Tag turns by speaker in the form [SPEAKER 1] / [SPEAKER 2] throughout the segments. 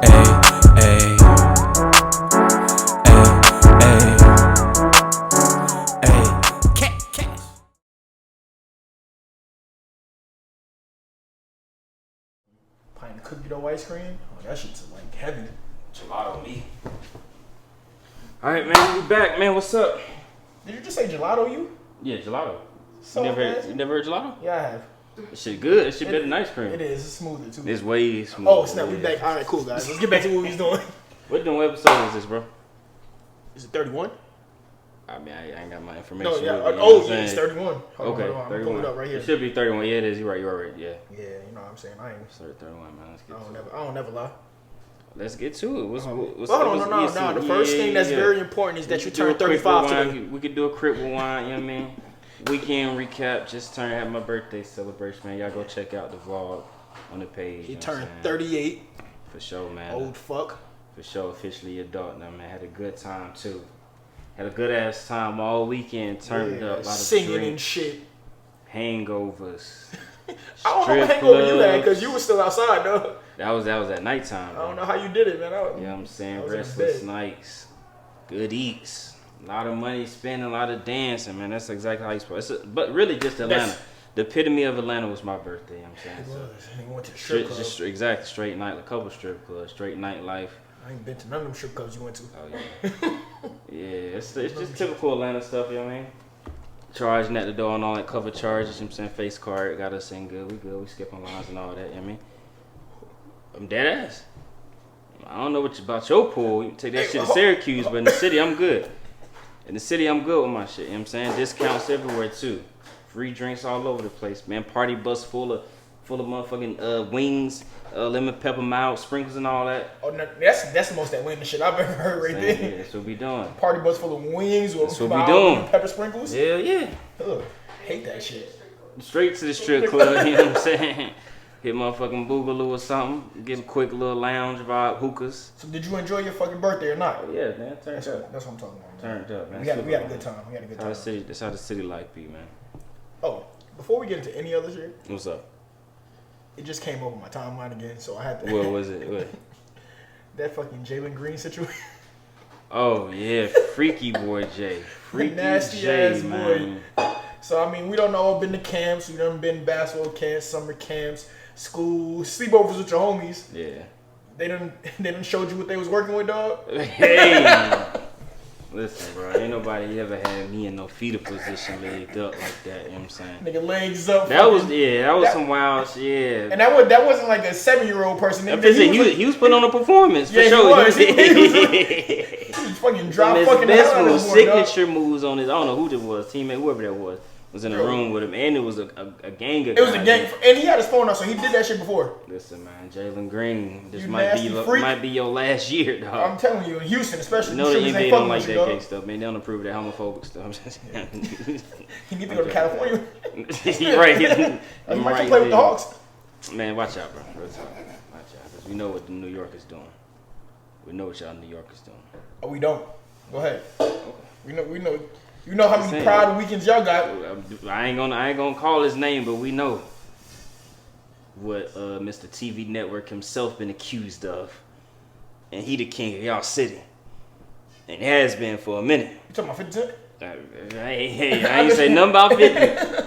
[SPEAKER 1] Ayy, cash.
[SPEAKER 2] Pint of cookie dough ice cream. Oh, that shit's like heavy.
[SPEAKER 3] Gelato me. Alright, man, we back, man. What's up?
[SPEAKER 2] Did you just say gelato? You?
[SPEAKER 3] Yeah, gelato.
[SPEAKER 2] So
[SPEAKER 3] you never heard gelato?
[SPEAKER 2] Yeah, I have.
[SPEAKER 3] This shit good. This shit better than ice cream.
[SPEAKER 2] It is. It's smoother too.
[SPEAKER 3] It's way smoother.
[SPEAKER 2] Oh snap! We back. All right, cool guys. Let's get back to what we was doing.
[SPEAKER 3] What episode is this, bro?
[SPEAKER 2] Is it 31?
[SPEAKER 3] I mean, I ain't got my information.
[SPEAKER 2] No, yeah.
[SPEAKER 3] With me,
[SPEAKER 2] Oh, yeah, it's 31. Hold
[SPEAKER 3] okay,
[SPEAKER 2] on. I'm
[SPEAKER 3] 31.
[SPEAKER 2] pulling it up right here.
[SPEAKER 3] It should be 31. Yeah, it is. You're right. Yeah.
[SPEAKER 2] Yeah, you know what I'm saying. I ain't.
[SPEAKER 3] Start 31, man. Let's get
[SPEAKER 2] I don't never lie.
[SPEAKER 3] Let's get to it. What's
[SPEAKER 2] No. The first thing that's very important is that you turn 35 today.
[SPEAKER 3] We could do a crip rewind, you know what I mean? Weekend recap. Just had my birthday celebration, man. Y'all go check out the vlog on the page.
[SPEAKER 2] He turned 38.
[SPEAKER 3] For sure, man.
[SPEAKER 2] Old fuck.
[SPEAKER 3] For sure, officially adult now, man. Had a good time too. Had a good ass time all weekend. Turned up, a lot of
[SPEAKER 2] singing
[SPEAKER 3] drinks,
[SPEAKER 2] and shit.
[SPEAKER 3] Hangovers.
[SPEAKER 2] I don't know what hangover you had because you were still outside though.
[SPEAKER 3] That was at nighttime.
[SPEAKER 2] I don't know how you did it, man.
[SPEAKER 3] You know what I'm saying? Restless nights, good eats, a lot of money spent, a lot of dancing, man. That's exactly how you supposed. But really, just Atlanta. The epitome of Atlanta was my birthday. You know what I'm saying?
[SPEAKER 2] It was. He went to the strip club.
[SPEAKER 3] Just exactly straight night, a couple strip clubs, straight nightlife.
[SPEAKER 2] I ain't been to none of them strip clubs you went to.
[SPEAKER 3] Oh yeah. Yeah, it's just typical Atlanta stuff. You know what I mean? Charging at the door and all that, cover charges. You know what I'm saying? Face card, got us in good. We good. We skipping lines and all that. You know what I mean? I'm dead ass. I don't know about your pool. You can take that shit to Syracuse, but in the city, I'm good. In the city, I'm good with my shit. You know what I'm saying? Discounts everywhere, too. Free drinks all over the place, man. Party bus full of motherfucking wings, lemon pepper mild, sprinkles and all that.
[SPEAKER 2] Oh, no, that's the most Atlanta shit I've ever heard right there.
[SPEAKER 3] Yeah, that's what we doing.
[SPEAKER 2] Party bus full of wings with
[SPEAKER 3] that's what we doing.
[SPEAKER 2] Pepper sprinkles.
[SPEAKER 3] Hell yeah.
[SPEAKER 2] Ugh, hate that shit.
[SPEAKER 3] Straight to the strip club, you know what I'm saying? Hit motherfucking Boogaloo or something. Give a quick little lounge vibe, hookahs.
[SPEAKER 2] So did you enjoy your fucking birthday or not?
[SPEAKER 3] Oh, yeah, man. Turned up.
[SPEAKER 2] That's what I'm talking about, man.
[SPEAKER 3] Turned up, man.
[SPEAKER 2] We had a good time.
[SPEAKER 3] That's how the city life be, man.
[SPEAKER 2] Oh, before we get into any other shit.
[SPEAKER 3] What's up?
[SPEAKER 2] It just came over my timeline again, so I had to.
[SPEAKER 3] What was it? What?
[SPEAKER 2] That fucking Jaylen Green situation.
[SPEAKER 3] Oh, yeah. Freaky boy Jay. Freaky
[SPEAKER 2] nasty
[SPEAKER 3] Jay,
[SPEAKER 2] ass
[SPEAKER 3] man.
[SPEAKER 2] boy. So, I mean, we don't know. Been to camps. We done been basketball camps, summer camps, school, sleepovers with your homies.
[SPEAKER 3] Yeah.
[SPEAKER 2] They done showed you what they was working with, dog.
[SPEAKER 3] Hey. Listen, bro. Ain't nobody ever had me in no fetal position laid up like that. You know what I'm saying?
[SPEAKER 2] Nigga legs up.
[SPEAKER 3] That was some wild shit. Yeah.
[SPEAKER 2] And that wasn't like a 7-year-old person.
[SPEAKER 3] He was putting on a performance for sure.
[SPEAKER 2] He was fucking drop fucking
[SPEAKER 3] best move, signature moves on his. I don't know who it was, teammate, whoever that was in the room with him, and it was a gang of guys.
[SPEAKER 2] It was a gang, and he had his phone up, so he did that shit before.
[SPEAKER 3] Listen, man, Jaylen Green, this might be your last year, dog.
[SPEAKER 2] I'm telling you, in Houston, especially.
[SPEAKER 3] You know the NBA don't like that gay stuff, man. They don't approve of that homophobic stuff.
[SPEAKER 2] He need to go to California.
[SPEAKER 3] Right.
[SPEAKER 2] He might come play with the Hawks.
[SPEAKER 3] Man, watch out, bro. Watch out, because we know what the New York is doing. We know what y'all New York is doing.
[SPEAKER 2] Oh, we don't. Go ahead. We know. You know how many Pride weekends y'all got.
[SPEAKER 3] I ain't gonna call his name, but we know what Mr. TV Network himself been accused of, and he the king of y'all city, and has been for a minute.
[SPEAKER 2] You talking about 50 Cent?
[SPEAKER 3] I ain't say nothing about 50.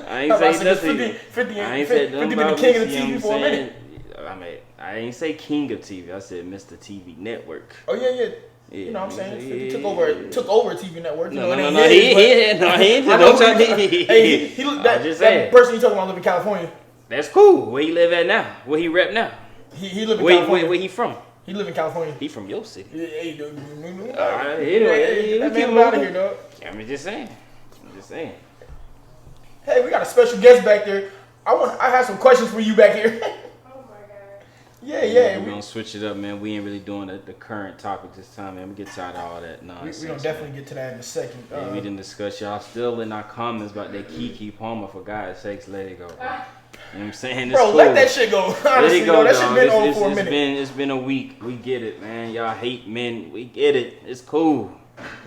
[SPEAKER 3] I ain't say nothing.
[SPEAKER 2] 50
[SPEAKER 3] I ain't said nothing
[SPEAKER 2] been
[SPEAKER 3] about
[SPEAKER 2] the king of the
[SPEAKER 3] 50,
[SPEAKER 2] TV for a minute.
[SPEAKER 3] I mean, I ain't say king of TV. I said Mr. TV Network.
[SPEAKER 2] Oh yeah. You know what I'm saying? He took over TV Network.
[SPEAKER 3] No, he ain't.
[SPEAKER 2] That person you talking about live in California.
[SPEAKER 3] That's cool. Where he live at now? Where he rep now?
[SPEAKER 2] He live in California.
[SPEAKER 3] Where he from?
[SPEAKER 2] He live in California.
[SPEAKER 3] He from your city.
[SPEAKER 2] Anyway, that man out of here, dog.
[SPEAKER 3] I'm just saying.
[SPEAKER 2] Hey, we got a special guest back there. I have some questions for you back here. Yeah.
[SPEAKER 3] We're going to switch it up, man. We ain't really doing the current topic this time, man. We get tired of all that nonsense.
[SPEAKER 2] We're going to definitely get to that in a second.
[SPEAKER 3] Yeah, we didn't discuss. Y'all still in our comments about that Kiki Palmer. For God's sakes, let it go, bro. You know what I'm saying? It's cool.
[SPEAKER 2] Let that shit go. Honestly,
[SPEAKER 3] let it go,
[SPEAKER 2] that shit been on for a minute.
[SPEAKER 3] It's been a week. We get it, man. Y'all hate men. We get it. It's cool.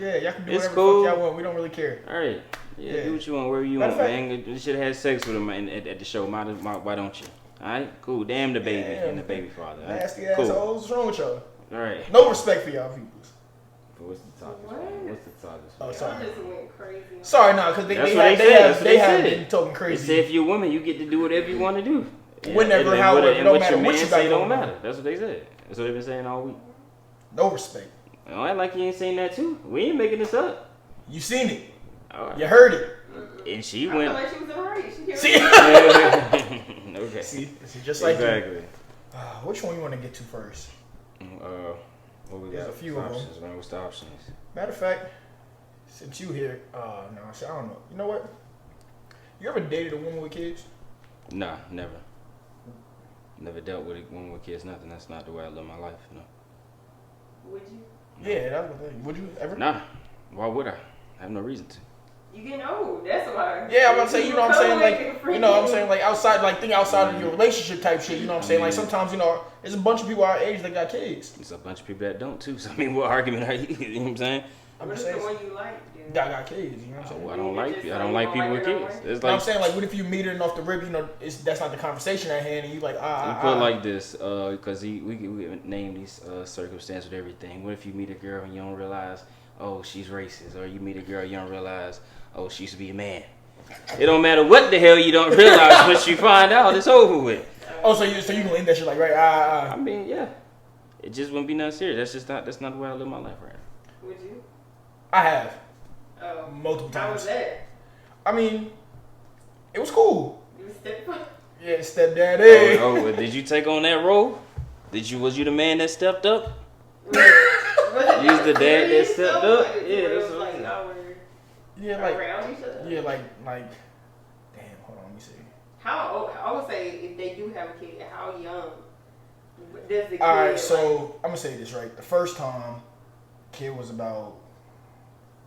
[SPEAKER 2] Yeah, y'all can do whatever the fuck y'all want. We don't really care.
[SPEAKER 3] All right. Yeah, do what you want, wherever you want, man. You should have had sex with him at the show. Why don't you? All right, cool. Damn the baby and the baby father. Right?
[SPEAKER 2] Nasty
[SPEAKER 3] cool.
[SPEAKER 2] assholes. What's wrong with y'all?
[SPEAKER 3] All right.
[SPEAKER 2] No respect for y'all peoples.
[SPEAKER 3] What's the topic?
[SPEAKER 1] What?
[SPEAKER 3] What's the topic?
[SPEAKER 2] Oh, sorry.
[SPEAKER 1] Y'all just went crazy.
[SPEAKER 2] Sorry, no, because they have been talking
[SPEAKER 3] They
[SPEAKER 2] crazy.
[SPEAKER 3] say if you're a woman, you get to do whatever you want to do.
[SPEAKER 2] Whenever,
[SPEAKER 3] and
[SPEAKER 2] however,
[SPEAKER 3] what,
[SPEAKER 2] it don't
[SPEAKER 3] what
[SPEAKER 2] matter
[SPEAKER 3] your
[SPEAKER 2] what
[SPEAKER 3] man
[SPEAKER 2] you
[SPEAKER 3] say
[SPEAKER 2] got
[SPEAKER 3] don't
[SPEAKER 2] going
[SPEAKER 3] matter. That's what they said. That's what they've been saying all week.
[SPEAKER 2] No respect.
[SPEAKER 3] I act like you ain't saying that too. We ain't making this up.
[SPEAKER 2] You seen it.
[SPEAKER 3] All right.
[SPEAKER 2] You heard it.
[SPEAKER 3] And she
[SPEAKER 1] I
[SPEAKER 3] went.
[SPEAKER 1] feel like she was in the right.
[SPEAKER 2] See?
[SPEAKER 3] Okay.
[SPEAKER 2] See? It's just like
[SPEAKER 3] exactly.
[SPEAKER 2] which one you want to get to first?
[SPEAKER 3] What we
[SPEAKER 2] There's
[SPEAKER 3] got?
[SPEAKER 2] a few
[SPEAKER 3] What's
[SPEAKER 2] of them.
[SPEAKER 3] options, man? What's the options?
[SPEAKER 2] Matter of fact, since you here, no, I don't know. You know what? You ever dated a woman with kids?
[SPEAKER 3] Nah, never. Never dealt with a woman with kids. Nothing. That's not the way I live my life. No.
[SPEAKER 1] Would you?
[SPEAKER 3] No.
[SPEAKER 2] Yeah, that's what I think. Would you ever?
[SPEAKER 3] Nah. Why would I? I have no reason to.
[SPEAKER 1] You getting old. That's why.
[SPEAKER 2] Yeah, I'm about to say, you know what I'm saying? Like, you know what I'm saying? Like, outside, like, think outside of your relationship type shit, you know what I'm saying? Like, sometimes, you know, there's a bunch of people our age that got kids.
[SPEAKER 3] There's a bunch of people that don't, too. So, I mean, what argument are you? You know what I'm saying?
[SPEAKER 2] I'm
[SPEAKER 1] What
[SPEAKER 2] just
[SPEAKER 1] is the
[SPEAKER 2] saying,
[SPEAKER 1] one you like, dude?
[SPEAKER 2] that got kids, you know what I'm saying?
[SPEAKER 3] Well,
[SPEAKER 1] I
[SPEAKER 3] I don't like people with kids. It's
[SPEAKER 2] You know what
[SPEAKER 3] like,
[SPEAKER 2] I'm saying? Like, what if you meet her and off the rip, you know, that's not the conversation at hand, and you like,
[SPEAKER 3] you put it like this, because we name these circumstances with everything. What if you meet a girl and you don't realize, oh, she's racist, or you meet a girl and you don't realize, oh, she used to be a man. It don't matter what the hell you don't realize once you find out, it's over with.
[SPEAKER 2] Oh, so you can leave that shit like, right,
[SPEAKER 3] I mean, yeah, it just wouldn't be nothing serious. That's not the way I live my life right now.
[SPEAKER 1] Would you?
[SPEAKER 2] I have.
[SPEAKER 1] Oh.
[SPEAKER 2] Multiple times.
[SPEAKER 1] How was that?
[SPEAKER 2] I mean, it was cool.
[SPEAKER 1] You was stepfather?
[SPEAKER 2] Yeah, stepdaddy.
[SPEAKER 3] Oh, did you take on that role? Was you the man that stepped up?
[SPEAKER 1] Was it
[SPEAKER 3] You was the dad that
[SPEAKER 1] serious
[SPEAKER 3] stepped
[SPEAKER 1] though?
[SPEAKER 3] up?
[SPEAKER 1] Like,
[SPEAKER 3] Yeah,
[SPEAKER 1] it
[SPEAKER 3] that's
[SPEAKER 1] was
[SPEAKER 3] what
[SPEAKER 1] like
[SPEAKER 3] I'm
[SPEAKER 1] y'all were
[SPEAKER 2] Yeah, like,
[SPEAKER 1] around each other?
[SPEAKER 2] yeah, like, damn, hold on, let me see.
[SPEAKER 1] How old? I would say if they do have a kid, how young does the kid?
[SPEAKER 2] All right, so I'm gonna say this right. The first time, kid was about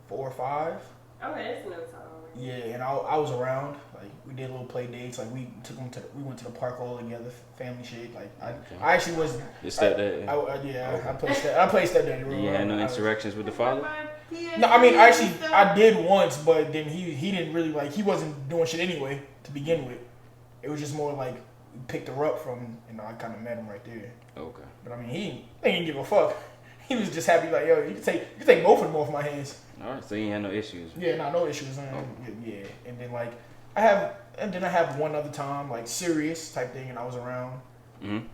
[SPEAKER 2] 4 or 5.
[SPEAKER 1] Okay, that's enough time.
[SPEAKER 2] Yeah, and I was around. Like, we did little play dates. Like, we went to the park all together, family shit. Like, I actually was.
[SPEAKER 3] Your stepdad.
[SPEAKER 2] I played stepdaddy role.
[SPEAKER 3] You had no interactions with the father?
[SPEAKER 2] No, I mean, I did once, but then he didn't really, like, he wasn't doing shit anyway to begin with. It was just more like we picked her up from, you know, I kind of met him right there.
[SPEAKER 3] Okay.
[SPEAKER 2] But I mean, he didn't give a fuck. He was just happy, like, yo, you can take both of them off my hands.
[SPEAKER 3] All right, so you ain't had no issues.
[SPEAKER 2] Yeah, no issues. Yeah, and then like I have one other time, like, serious type thing, and I was around, and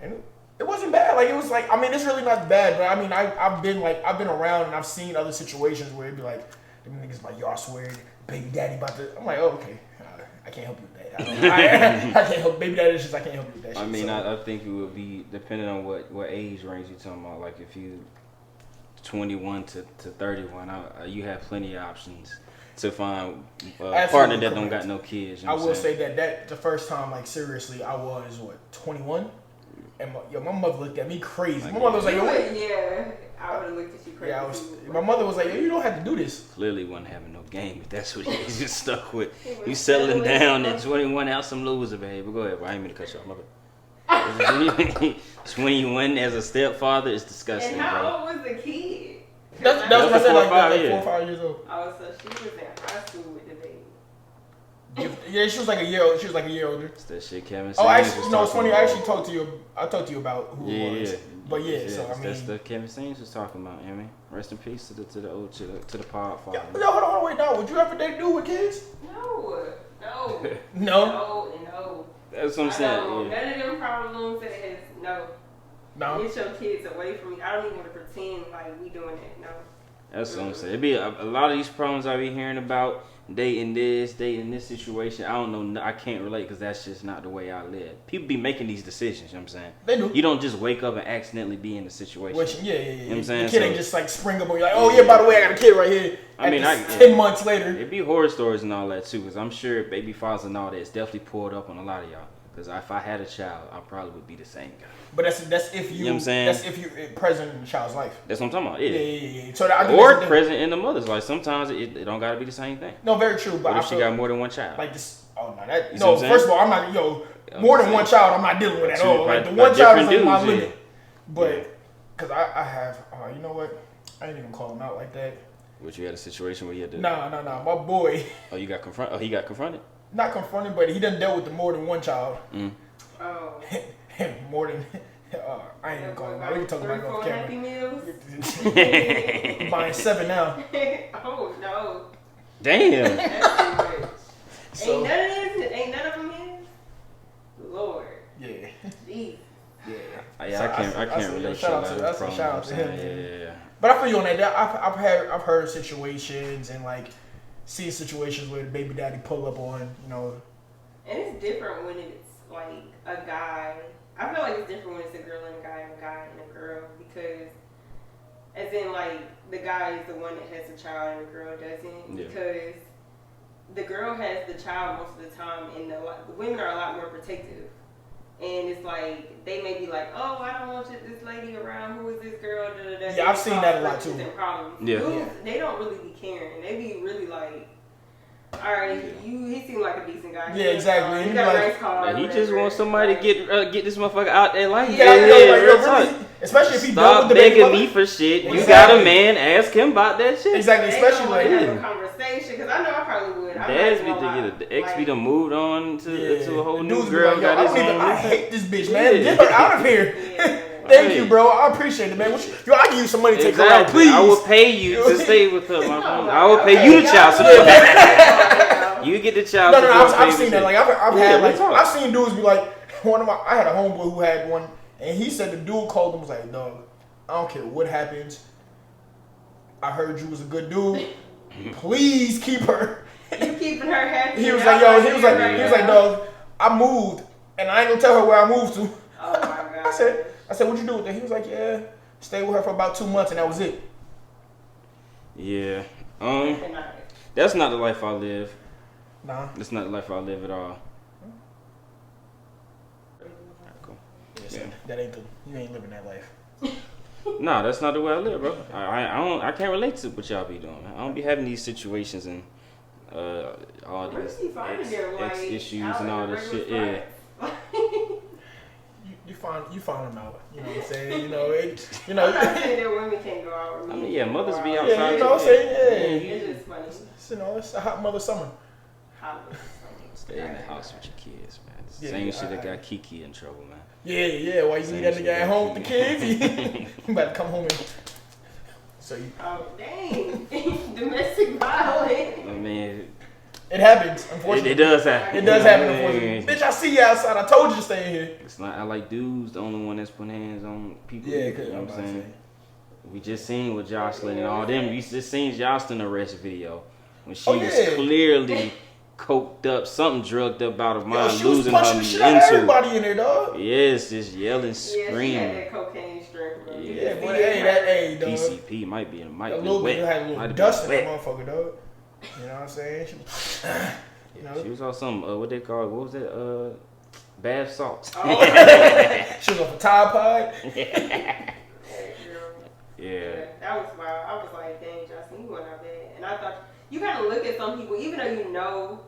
[SPEAKER 2] it wasn't bad. Like, it was like, I mean, it's really not bad, but I mean, I've been around and I've seen other situations where it'd be like, them niggas like, yo, I swear, baby daddy about to. I'm like, oh, okay, I can't help you with that. I can't help baby daddy issues. I can't help you with that.
[SPEAKER 3] I
[SPEAKER 2] shit,
[SPEAKER 3] mean,
[SPEAKER 2] so.
[SPEAKER 3] I think it would be depending on what age range you talking about. Like, if you 21 to 31, you have plenty of options to find a partner that don't got no kids. You know
[SPEAKER 2] I will say that the first time, like, seriously, I was 21, and my mother looked at me crazy. My mother was like, yo, what?
[SPEAKER 1] Yeah, I would have looked at you crazy.
[SPEAKER 2] Yeah, my mother was like, yo, you don't have to do this.
[SPEAKER 3] Clearly wasn't having no game, if that's what he's just stuck with. You settling down at 21 out some loser behavior. Go ahead, bro. I ain't mean to cut you off, my bad. 21 as a stepfather is disgusting,
[SPEAKER 1] And how
[SPEAKER 3] bro.
[SPEAKER 1] old was the kid?
[SPEAKER 2] That's what I said, like 4 or 5 years old.
[SPEAKER 1] Oh, so she was in high school with the baby.
[SPEAKER 2] Yeah, she was like a year old. She was like a year older.
[SPEAKER 3] It's that shit Kevin
[SPEAKER 2] Oh,
[SPEAKER 3] Samuels
[SPEAKER 2] actually,
[SPEAKER 3] was
[SPEAKER 2] no, it's
[SPEAKER 3] talking
[SPEAKER 2] funny. I
[SPEAKER 3] about.
[SPEAKER 2] actually talked to you about who it was.
[SPEAKER 3] Yeah.
[SPEAKER 2] But yeah, so I
[SPEAKER 3] that's
[SPEAKER 2] mean,
[SPEAKER 3] stuff Kevin Samuels was talking about. You know what I mean, rest in peace to the pod father.
[SPEAKER 2] yo, hold on, wait, now, would you ever date dude with kids?
[SPEAKER 1] No.
[SPEAKER 2] No.
[SPEAKER 3] That's what I'm saying.
[SPEAKER 1] None
[SPEAKER 3] Yeah.
[SPEAKER 1] of them problems that has
[SPEAKER 2] No.
[SPEAKER 1] Get your kids away from me. I don't even want to pretend like we doing that. No.
[SPEAKER 3] That's what I'm saying. It be a lot of these problems I be hearing about, dating this situation. I don't know. I can't relate because that's just not the way I live. People be making these decisions. You know what I'm saying?
[SPEAKER 2] They do.
[SPEAKER 3] You don't just wake up and accidentally be in the situation.
[SPEAKER 2] Yeah.
[SPEAKER 3] You know what I'm saying?
[SPEAKER 2] The kid ain't just like spring up on you like, oh yeah, by the way, I got a kid right here.
[SPEAKER 3] I mean,
[SPEAKER 2] 10 months later.
[SPEAKER 3] It be horror stories and all that too, because I'm sure baby fathers and all that is definitely poured up on a lot of y'all. Because if I had a child, I probably would be the same guy.
[SPEAKER 2] But that's if you.
[SPEAKER 3] You know what I'm saying?
[SPEAKER 2] That's if you're present in the child's life.
[SPEAKER 3] That's what I'm talking about. Yeah.
[SPEAKER 2] Yeah. So I think
[SPEAKER 3] Or present in the mother's life. Sometimes it don't gotta be the same thing.
[SPEAKER 2] No, very true. But
[SPEAKER 3] What if she got more than one child?
[SPEAKER 2] like this. Oh no, that
[SPEAKER 3] You see
[SPEAKER 2] no.
[SPEAKER 3] what I'm saying?
[SPEAKER 2] First of all, I'm not. More than one child, I'm not dealing with at
[SPEAKER 3] Two,
[SPEAKER 2] all. Like
[SPEAKER 3] by
[SPEAKER 2] the one child is
[SPEAKER 3] different
[SPEAKER 2] like my
[SPEAKER 3] dudes,
[SPEAKER 2] limit.
[SPEAKER 3] yeah.
[SPEAKER 2] But because I have, you know what? I ain't even call him out like that.
[SPEAKER 3] But you had a situation where you had to.
[SPEAKER 2] Nah. My boy.
[SPEAKER 3] Oh, you got confronted. Oh, he got confronted.
[SPEAKER 2] Not confronted, but he done dealt with the more than one child.
[SPEAKER 1] Oh.
[SPEAKER 2] more than I ain't even calling about. We can talk
[SPEAKER 1] 3,
[SPEAKER 2] about it
[SPEAKER 1] 4
[SPEAKER 2] off
[SPEAKER 1] Happy
[SPEAKER 2] camera.
[SPEAKER 1] Meals.
[SPEAKER 2] Buying 7 now.
[SPEAKER 1] Oh no.
[SPEAKER 3] Damn.
[SPEAKER 1] That's too much.
[SPEAKER 2] So,
[SPEAKER 1] Ain't none of them his? Lord.
[SPEAKER 2] yeah.
[SPEAKER 1] Jeez.
[SPEAKER 2] Yeah.
[SPEAKER 3] I can't relate to
[SPEAKER 2] shout
[SPEAKER 3] that.
[SPEAKER 2] out to shout out to him.
[SPEAKER 3] Yeah.
[SPEAKER 2] But I feel you on that. I've heard situations and like seen situations where the baby daddy pull up on, you know.
[SPEAKER 1] And it's different when it's like a guy. I feel like it's different when it's a girl and a guy and a girl, because as in like the guy is the one that has the child and the girl doesn't.
[SPEAKER 3] Yeah.
[SPEAKER 1] Because the girl has the child most of the time, and the women are a lot more protective. And it's like, they may be like, oh, I don't want this lady around. Who is this girl? Da, da, da.
[SPEAKER 2] Yeah, I've seen that a lot too.
[SPEAKER 3] Yeah.
[SPEAKER 1] Dudes, they don't really be caring. They be really like, all right, he seemed like a decent guy.
[SPEAKER 2] Yeah, exactly.
[SPEAKER 1] He got
[SPEAKER 2] like,
[SPEAKER 1] a nice car.
[SPEAKER 3] Yeah, he just wants somebody to get this motherfucker out there like
[SPEAKER 2] real talk. Especially if he
[SPEAKER 3] stop
[SPEAKER 2] done with the baby
[SPEAKER 3] begging
[SPEAKER 2] mother.
[SPEAKER 3] me for shit.
[SPEAKER 2] Exactly.
[SPEAKER 3] You got a man, ask him about that shit.
[SPEAKER 2] Exactly,
[SPEAKER 1] They
[SPEAKER 2] especially
[SPEAKER 1] don't
[SPEAKER 2] like
[SPEAKER 1] have a conversation, because I know I probably would.
[SPEAKER 3] Dad's be to get the ex be done moved on to a whole new
[SPEAKER 2] dudes be
[SPEAKER 3] girl.
[SPEAKER 2] like, yo,
[SPEAKER 3] Got his own.
[SPEAKER 2] I hate this bitch, man. Get her out of here.
[SPEAKER 1] Yeah.
[SPEAKER 2] Thank you, bro. I appreciate it, man. Yo, I give you some money to take her out, please.
[SPEAKER 3] I will pay you to stay with her. I will pay
[SPEAKER 1] Okay,
[SPEAKER 3] you the child support.
[SPEAKER 1] support.
[SPEAKER 3] You get the child
[SPEAKER 2] No,
[SPEAKER 3] support.
[SPEAKER 2] I've seen that. Like I've seen dudes be like, I had a homeboy who had one, and he said the dude called him, was like, dog, I don't care what happens. I heard you was a good dude. Please keep her.
[SPEAKER 1] You keeping her happy.
[SPEAKER 2] He was like, dog, I moved, and I ain't gonna tell her where I moved to.
[SPEAKER 1] Oh my god.
[SPEAKER 2] I said, what'd you do with that? He was like, yeah, stayed with her for about 2 months, and that was it.
[SPEAKER 3] Yeah. That's not the life I live.
[SPEAKER 2] Nah.
[SPEAKER 3] That's not the life I live at all. Cool.
[SPEAKER 2] Yeah. That ain't you ain't living that life.
[SPEAKER 3] Nah, that's not the way I live, bro. I can't relate to what y'all be doing. I don't be having these situations and all these ex issues and all this shit. Yeah.
[SPEAKER 2] You find them out. You know what I'm saying?
[SPEAKER 1] I'm not saying that women can't go out with me.
[SPEAKER 3] I mean, yeah, mothers be outside.
[SPEAKER 2] Yeah, you know what I'm saying? Yeah.
[SPEAKER 1] It's just funny.
[SPEAKER 2] It's a hot mother summer.
[SPEAKER 3] Stay in the house with your kids, man. It's the same shit that got Kiki in trouble, man.
[SPEAKER 2] Yeah. Why you leave that nigga at home with the kids? You about to come home and... So you...
[SPEAKER 1] Oh, dang. Domestic violence.
[SPEAKER 3] I mean...
[SPEAKER 2] It happens, unfortunately.
[SPEAKER 3] It does happen.
[SPEAKER 2] It does happen, unfortunately. Bitch, I see you outside. I told you to stay in here.
[SPEAKER 3] It's not... I like dudes, the only one that's putting hands on people.
[SPEAKER 2] Yeah,
[SPEAKER 3] you know what I'm saying? We just seen with Joseline and all them. We just seen Joseline arrest video. When she was clearly... coked up, something drugged up out of mind, losing her
[SPEAKER 2] punching the shit out of everybody in there, dog.
[SPEAKER 3] Yes, just yelling, screaming.
[SPEAKER 1] Yeah, she had that cocaine strength, bro.
[SPEAKER 2] Yeah, but hey, dog.
[SPEAKER 3] PCP might be
[SPEAKER 2] a
[SPEAKER 3] wet.
[SPEAKER 2] little bit, had a little dust in that motherfucker, dog. You know what I'm saying?
[SPEAKER 3] She was on some what they call, what was it? Bath salts.
[SPEAKER 2] Oh. She was off a Tide Pod.
[SPEAKER 3] Yeah.
[SPEAKER 1] That was wild. I was like, dang, Justin, you went out there, and I thought. You gotta look at some people, even though you know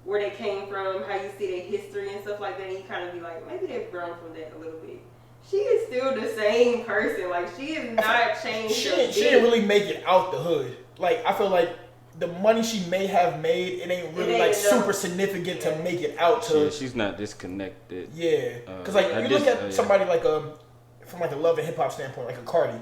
[SPEAKER 1] where they came from, how you see their history and stuff like that, and you kind of be like, maybe they've grown from that a little bit. She is still the same person. Like, she is not changed.
[SPEAKER 2] She didn't really make it out the hood. Like, I feel like the money she may have made, it ain't really like super significant to make it out to.
[SPEAKER 3] Yeah, she's not disconnected.
[SPEAKER 2] Yeah, because like you look at somebody like from like a love and hip hop standpoint, like a Cardi.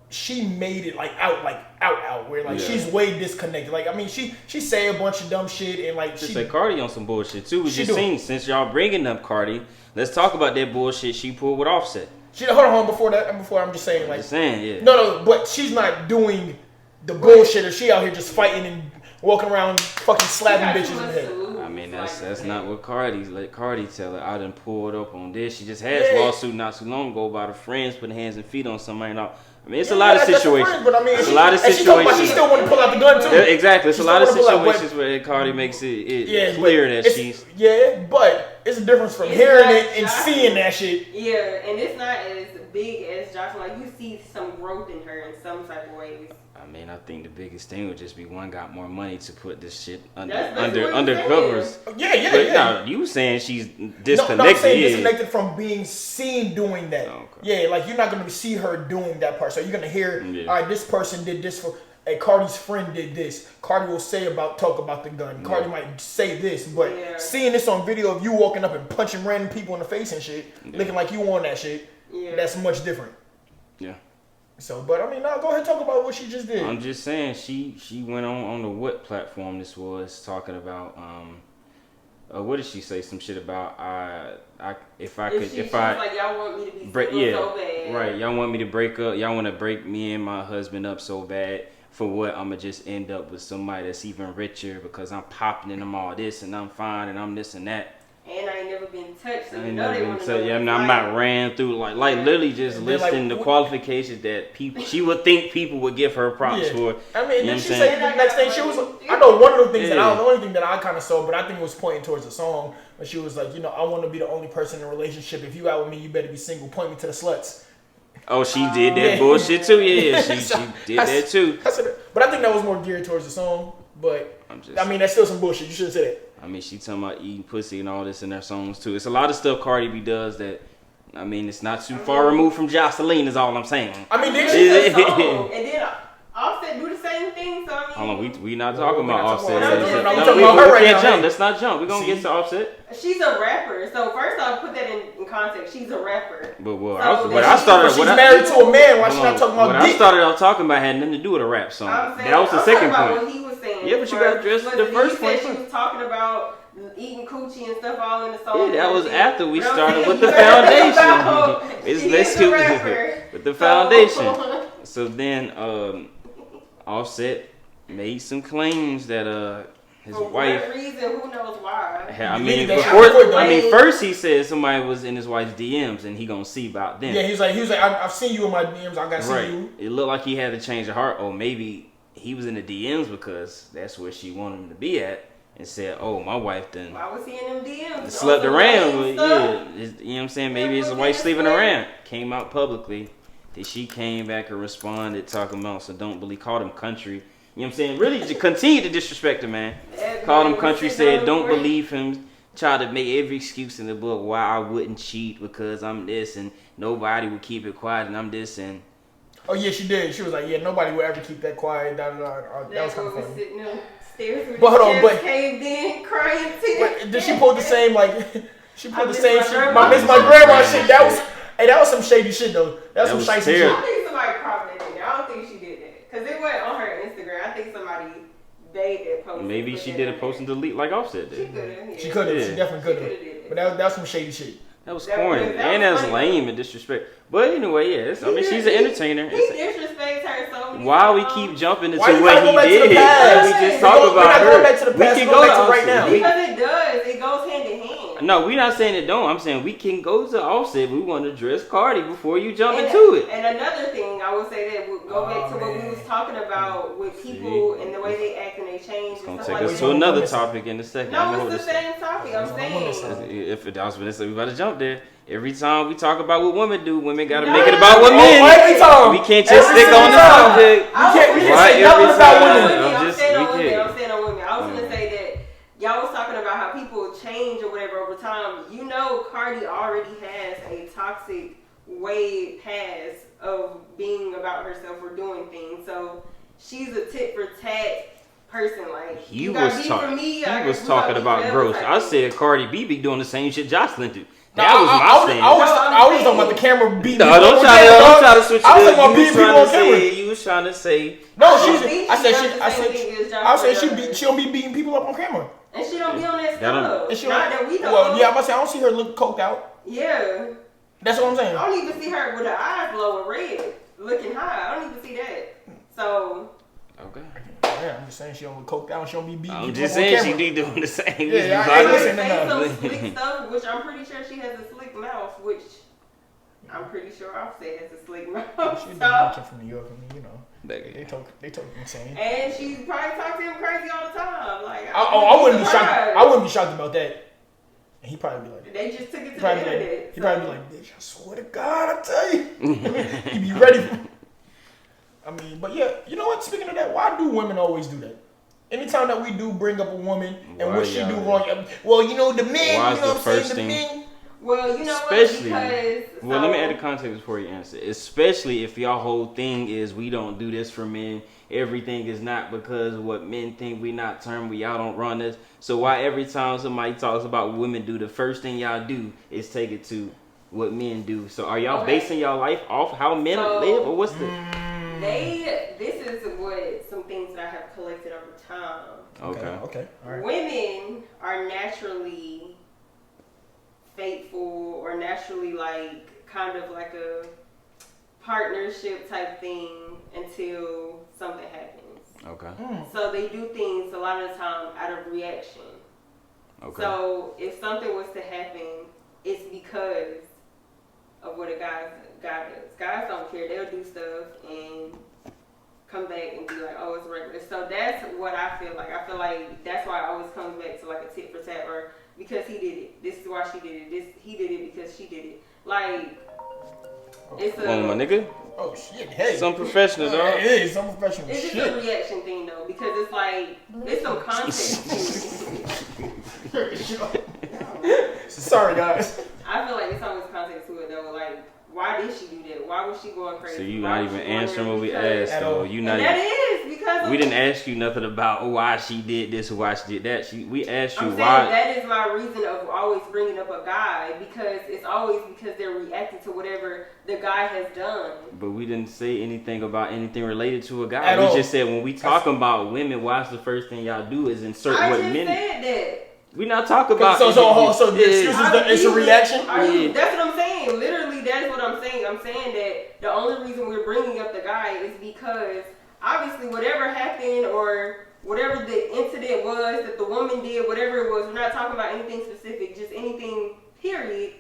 [SPEAKER 2] She made it like out where like she's way disconnected. Like I mean, she say a bunch of dumb shit and like
[SPEAKER 3] she say Cardi on some bullshit too. We just seen since y'all bringing up Cardi, let's talk about that bullshit she pulled with Offset.
[SPEAKER 2] Hold on before I'm just saying like
[SPEAKER 3] yeah.
[SPEAKER 2] No, but she's not doing the bullshit. Or she out here just fighting and walking around fucking slapping bitches in the head.
[SPEAKER 3] I mean that's not what Cardi's let Cardi tell her. I done pulled up on this. She just had a lawsuit not too long ago about her friends putting hands and feet on somebody and all. I mean, it's a lot of situations.
[SPEAKER 2] But I mean,
[SPEAKER 3] it's a lot of situations.
[SPEAKER 2] She still want to pull out the gun too.
[SPEAKER 3] Exactly. It's a lot of situations where Cardi makes it clear that she's.
[SPEAKER 2] Yeah, but it's a difference from hearing it and seeing that shit.
[SPEAKER 1] Yeah, and it's not as big as Jocelyn. Like, you see some growth in her in some type of ways.
[SPEAKER 3] I mean, I think the biggest thing would just be one got more money to put this shit under covers.
[SPEAKER 2] Yeah.
[SPEAKER 3] No, you saying she's disconnected?
[SPEAKER 2] No, I'm saying disconnected from being seen doing that.
[SPEAKER 3] Oh, okay.
[SPEAKER 2] Yeah, like you're not gonna see her doing that part. So you're gonna hear, all right, this person did this for. Hey, Cardi's friend did this. Cardi will talk about the gun. Yeah. Cardi might say this, but seeing this on video of you walking up and punching random people in the face and shit, looking like you on that shit. that's much different.
[SPEAKER 3] Yeah.
[SPEAKER 2] So, but I mean, now go ahead and talk about what she just did.
[SPEAKER 3] I'm just saying, she went on the what platform this was talking about. What did she say? Some shit about she was
[SPEAKER 1] like, y'all want me to be single so bad.
[SPEAKER 3] Right. Y'all want me to break up. Y'all want to break me and my husband up so bad. For what? I'ma just end up with somebody that's even richer because I'm popping and I'm all this and I'm fine and I'm this and that.
[SPEAKER 1] And I ain't never been touched, so
[SPEAKER 3] I
[SPEAKER 1] you
[SPEAKER 3] ain't
[SPEAKER 1] know
[SPEAKER 3] never
[SPEAKER 1] they
[SPEAKER 3] been
[SPEAKER 1] want to
[SPEAKER 3] touched.
[SPEAKER 1] know.
[SPEAKER 3] Yeah, I'm not ran through like literally just listing the qualifications that people. She would think people would give her props for.
[SPEAKER 2] I mean, then she said the next thing she was. I know one of the things the only thing that I kind of saw, but I think it was pointing towards the song. But she was like, I want to be the only person in a relationship. If you out with me, you better be single. Point me to the sluts.
[SPEAKER 3] Oh, she did that bullshit too. Yeah, she did that too.
[SPEAKER 2] But I think that was more geared towards the song. But I mean, that's still some bullshit. You shouldn't say that.
[SPEAKER 3] I mean, she talking about eating pussy and all this in their songs too. It's a lot of stuff Cardi B does that, I mean, it's not too far removed from Joseline is all I'm saying.
[SPEAKER 2] I mean,
[SPEAKER 1] and then Offset do the same thing, so I mean.
[SPEAKER 3] Hold on, we not talking about Offset.
[SPEAKER 2] We
[SPEAKER 3] can't jump. Let's not jump. We're going to get to Offset.
[SPEAKER 1] She's a rapper. So first I'll put that in context. She's a rapper.
[SPEAKER 3] But
[SPEAKER 2] she's married to a man. Why she not talking about
[SPEAKER 3] dick? What I started out talking about had nothing to do with a rap song. That was the second point.
[SPEAKER 1] What he was saying.
[SPEAKER 3] Yeah, but you got to address the first point.
[SPEAKER 1] She was talking about eating coochie and stuff all in the song.
[SPEAKER 3] Yeah, that was after we started with the foundation. Let's do with the foundation. So then Offset made some claims that his wife.
[SPEAKER 1] For what reason? Who knows why?
[SPEAKER 3] I mean, first he said somebody was in his wife's DMs and he gonna see about them.
[SPEAKER 2] Yeah, he was like, I've seen you in my DMs. I gotta see you.
[SPEAKER 3] It looked like he had to change her heart, or maybe he was in the DMs because that's where she wanted him to be at, and said, "Oh, my wife done."
[SPEAKER 1] Why was he in them DMs?
[SPEAKER 3] Slept around. You know what I'm saying? Maybe his wife sleeping around. Came out publicly. Then she came back and responded talking about, so don't believe, called him country. You know what I'm saying? Really continue to disrespect him, man. Called him country, said don't believe him. Tried to make every excuse in the book why I wouldn't cheat because I'm this and nobody would keep it quiet and I'm this and.
[SPEAKER 2] Oh yeah, she did. She was like, yeah, nobody would ever keep that quiet. That was kind of funny.
[SPEAKER 1] Sitting upstairs with
[SPEAKER 2] but
[SPEAKER 1] caved in, crying tears.
[SPEAKER 2] Did she pull the same She pulled the same shit. I miss my grandma shit. That was some shady shit though. That was some shady shit.
[SPEAKER 1] I think somebody cropped that in. I don't think she did that because it went on her Instagram. I think somebody made that post.
[SPEAKER 3] Maybe she did a post and delete like Offset did.
[SPEAKER 1] She could have.
[SPEAKER 2] She definitely could have. But that was some shady shit.
[SPEAKER 3] That was corny. And that's lame and disrespect. But anyway, I mean, she's an entertainer.
[SPEAKER 1] He disrespects her so much.
[SPEAKER 3] Why we keep jumping into what he did? We just talk about her. We can go to
[SPEAKER 2] right now.
[SPEAKER 1] Because it does. It goes hand in hand.
[SPEAKER 3] No, we're not saying it don't. I'm saying we can go to Offset. We want to address Cardi before you jump into it.
[SPEAKER 1] And another thing, I would say that we'll go back to what we was talking about with people and the way they act and they change.
[SPEAKER 3] It's gonna take us to another topic in a second.
[SPEAKER 1] No, it's the same topic. I'm saying.
[SPEAKER 3] If it was, we about to jump there. Every time we talk about what women do, women gotta make it about what men.
[SPEAKER 2] Every time.
[SPEAKER 3] We can't just stick on the subject.
[SPEAKER 2] We can't say nothing about women.
[SPEAKER 1] I'm saying on women. I was gonna say that y'all was talking about how people change or whatever over time. You know, Cardi already has a toxic way past of being about herself or doing things. So she's a tit for tat person. Like
[SPEAKER 3] he was talking about gross. I said Cardi B be doing the same shit Joseline do. That was my thing.
[SPEAKER 2] I was talking about the camera beating.
[SPEAKER 3] No, don't try to switch it.
[SPEAKER 2] I was talking about beating people on camera.
[SPEAKER 3] You was trying to say.
[SPEAKER 2] No, I said she don't be beating people up on camera.
[SPEAKER 1] And she don't be on that stuff. Not that we know.
[SPEAKER 2] Well, yeah, I'm about to say I don't see her look coked out.
[SPEAKER 1] Yeah.
[SPEAKER 2] That's what I'm saying.
[SPEAKER 1] I don't even see her with her eyes low and red, looking high. I don't even see that. So.
[SPEAKER 3] Okay.
[SPEAKER 2] Yeah, I'm just saying she don't look coked out. She don't be beating people up on camera.
[SPEAKER 3] I'm just saying she be doing the same.
[SPEAKER 2] Yeah,
[SPEAKER 1] I say some slick stuff, which I'm pretty sure she has a slick mouth, which I'm pretty sure Offset has a slick mouth.
[SPEAKER 2] She's from New York, you know. They talk insane.
[SPEAKER 1] And she probably talk to him crazy all the time. Like
[SPEAKER 2] I wouldn't be shocked. I wouldn't be shocked about that. And he probably be like,
[SPEAKER 1] they just took it to the internet.
[SPEAKER 2] He probably be like, bitch, I swear to God, I tell you. He be ready for. I mean, but yeah, you know what? Speaking of that, why do women always do that? Anytime that we do bring up a woman and what she do wrong, well, you know, the men, you know what I'm saying? The men.
[SPEAKER 1] Well, you know
[SPEAKER 3] especially,
[SPEAKER 1] what? Because.
[SPEAKER 3] Well, let me add the context before you answer. Especially if y'all whole thing is we don't do this for men. Everything is not because of what men think. We not term. Y'all don't run this. So why every time somebody talks about what women do, the first thing y'all do is take it to what men do. So are y'all basing y'all life off how men live, or what's the?
[SPEAKER 1] This is what some things that I have collected over time.
[SPEAKER 2] Okay. All right.
[SPEAKER 1] Women are naturally faithful, or naturally like kind of like a partnership type thing until something happens.
[SPEAKER 3] Okay.
[SPEAKER 1] So they do things a lot of the time out of reaction.
[SPEAKER 3] Okay.
[SPEAKER 1] So if something was to happen, it's because of what a guy does. Guys don't care. They'll do stuff and come back and be like, oh, it's regular. So that's what I feel like. I feel like that's why it always comes back to like a tit for tat, or because he did it. This is why she did it. He did it because she did it. Like, it's a...
[SPEAKER 3] my nigga.
[SPEAKER 2] Oh, shit. Hey.
[SPEAKER 3] Some professional, dog.
[SPEAKER 2] It is. Some professional
[SPEAKER 1] It's
[SPEAKER 2] shit.
[SPEAKER 1] just a reaction thing, though, because it's like, there's some context to it.
[SPEAKER 2] Sorry, guys.
[SPEAKER 1] I feel like there's always context to it, though. Like, why did she do that? Why was she going crazy?
[SPEAKER 3] So you not even answering what we asked, though. You not.
[SPEAKER 1] That is because
[SPEAKER 3] we didn't ask you nothing about why she did this or why she did that. We asked you
[SPEAKER 1] I'm
[SPEAKER 3] why.
[SPEAKER 1] saying that is my reason of always bringing up a guy, because it's always because they're reacting to whatever the guy has done.
[SPEAKER 3] But we didn't say anything about anything related to a guy.
[SPEAKER 2] At
[SPEAKER 3] we
[SPEAKER 2] all.
[SPEAKER 3] just said when we talk about women, why's the first thing y'all do is insert
[SPEAKER 1] I
[SPEAKER 3] what
[SPEAKER 1] just
[SPEAKER 3] men.
[SPEAKER 1] said that.
[SPEAKER 3] We not talking about.
[SPEAKER 2] So the excuse is it's a reaction?
[SPEAKER 1] That's what I'm saying. Literally, that's what I'm saying. I'm saying that the only reason we're bringing up the guy is because obviously whatever happened or whatever the incident was that the woman did, whatever it was, we're not talking about anything specific, just anything, period.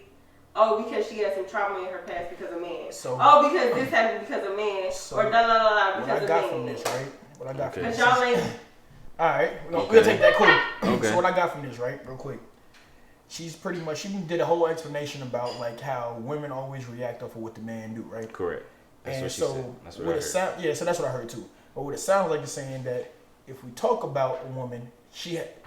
[SPEAKER 1] Oh, because she had some trauma in her past because of man.
[SPEAKER 2] So,
[SPEAKER 1] because this happened because of man.
[SPEAKER 2] So
[SPEAKER 1] or da da da because of man.
[SPEAKER 2] What I got from this, right? What I got from this.
[SPEAKER 1] Because y'all ain't...
[SPEAKER 2] Alright, we'll take that quick. Okay. So what I got from this, right, real quick. She did a whole explanation about like how women always react off of what the man do, right?
[SPEAKER 3] Correct. That's
[SPEAKER 2] and
[SPEAKER 3] what she
[SPEAKER 2] so
[SPEAKER 3] said. That's what I heard.
[SPEAKER 2] So that's what I heard too. But what it sounds like is saying that if we talk about a woman,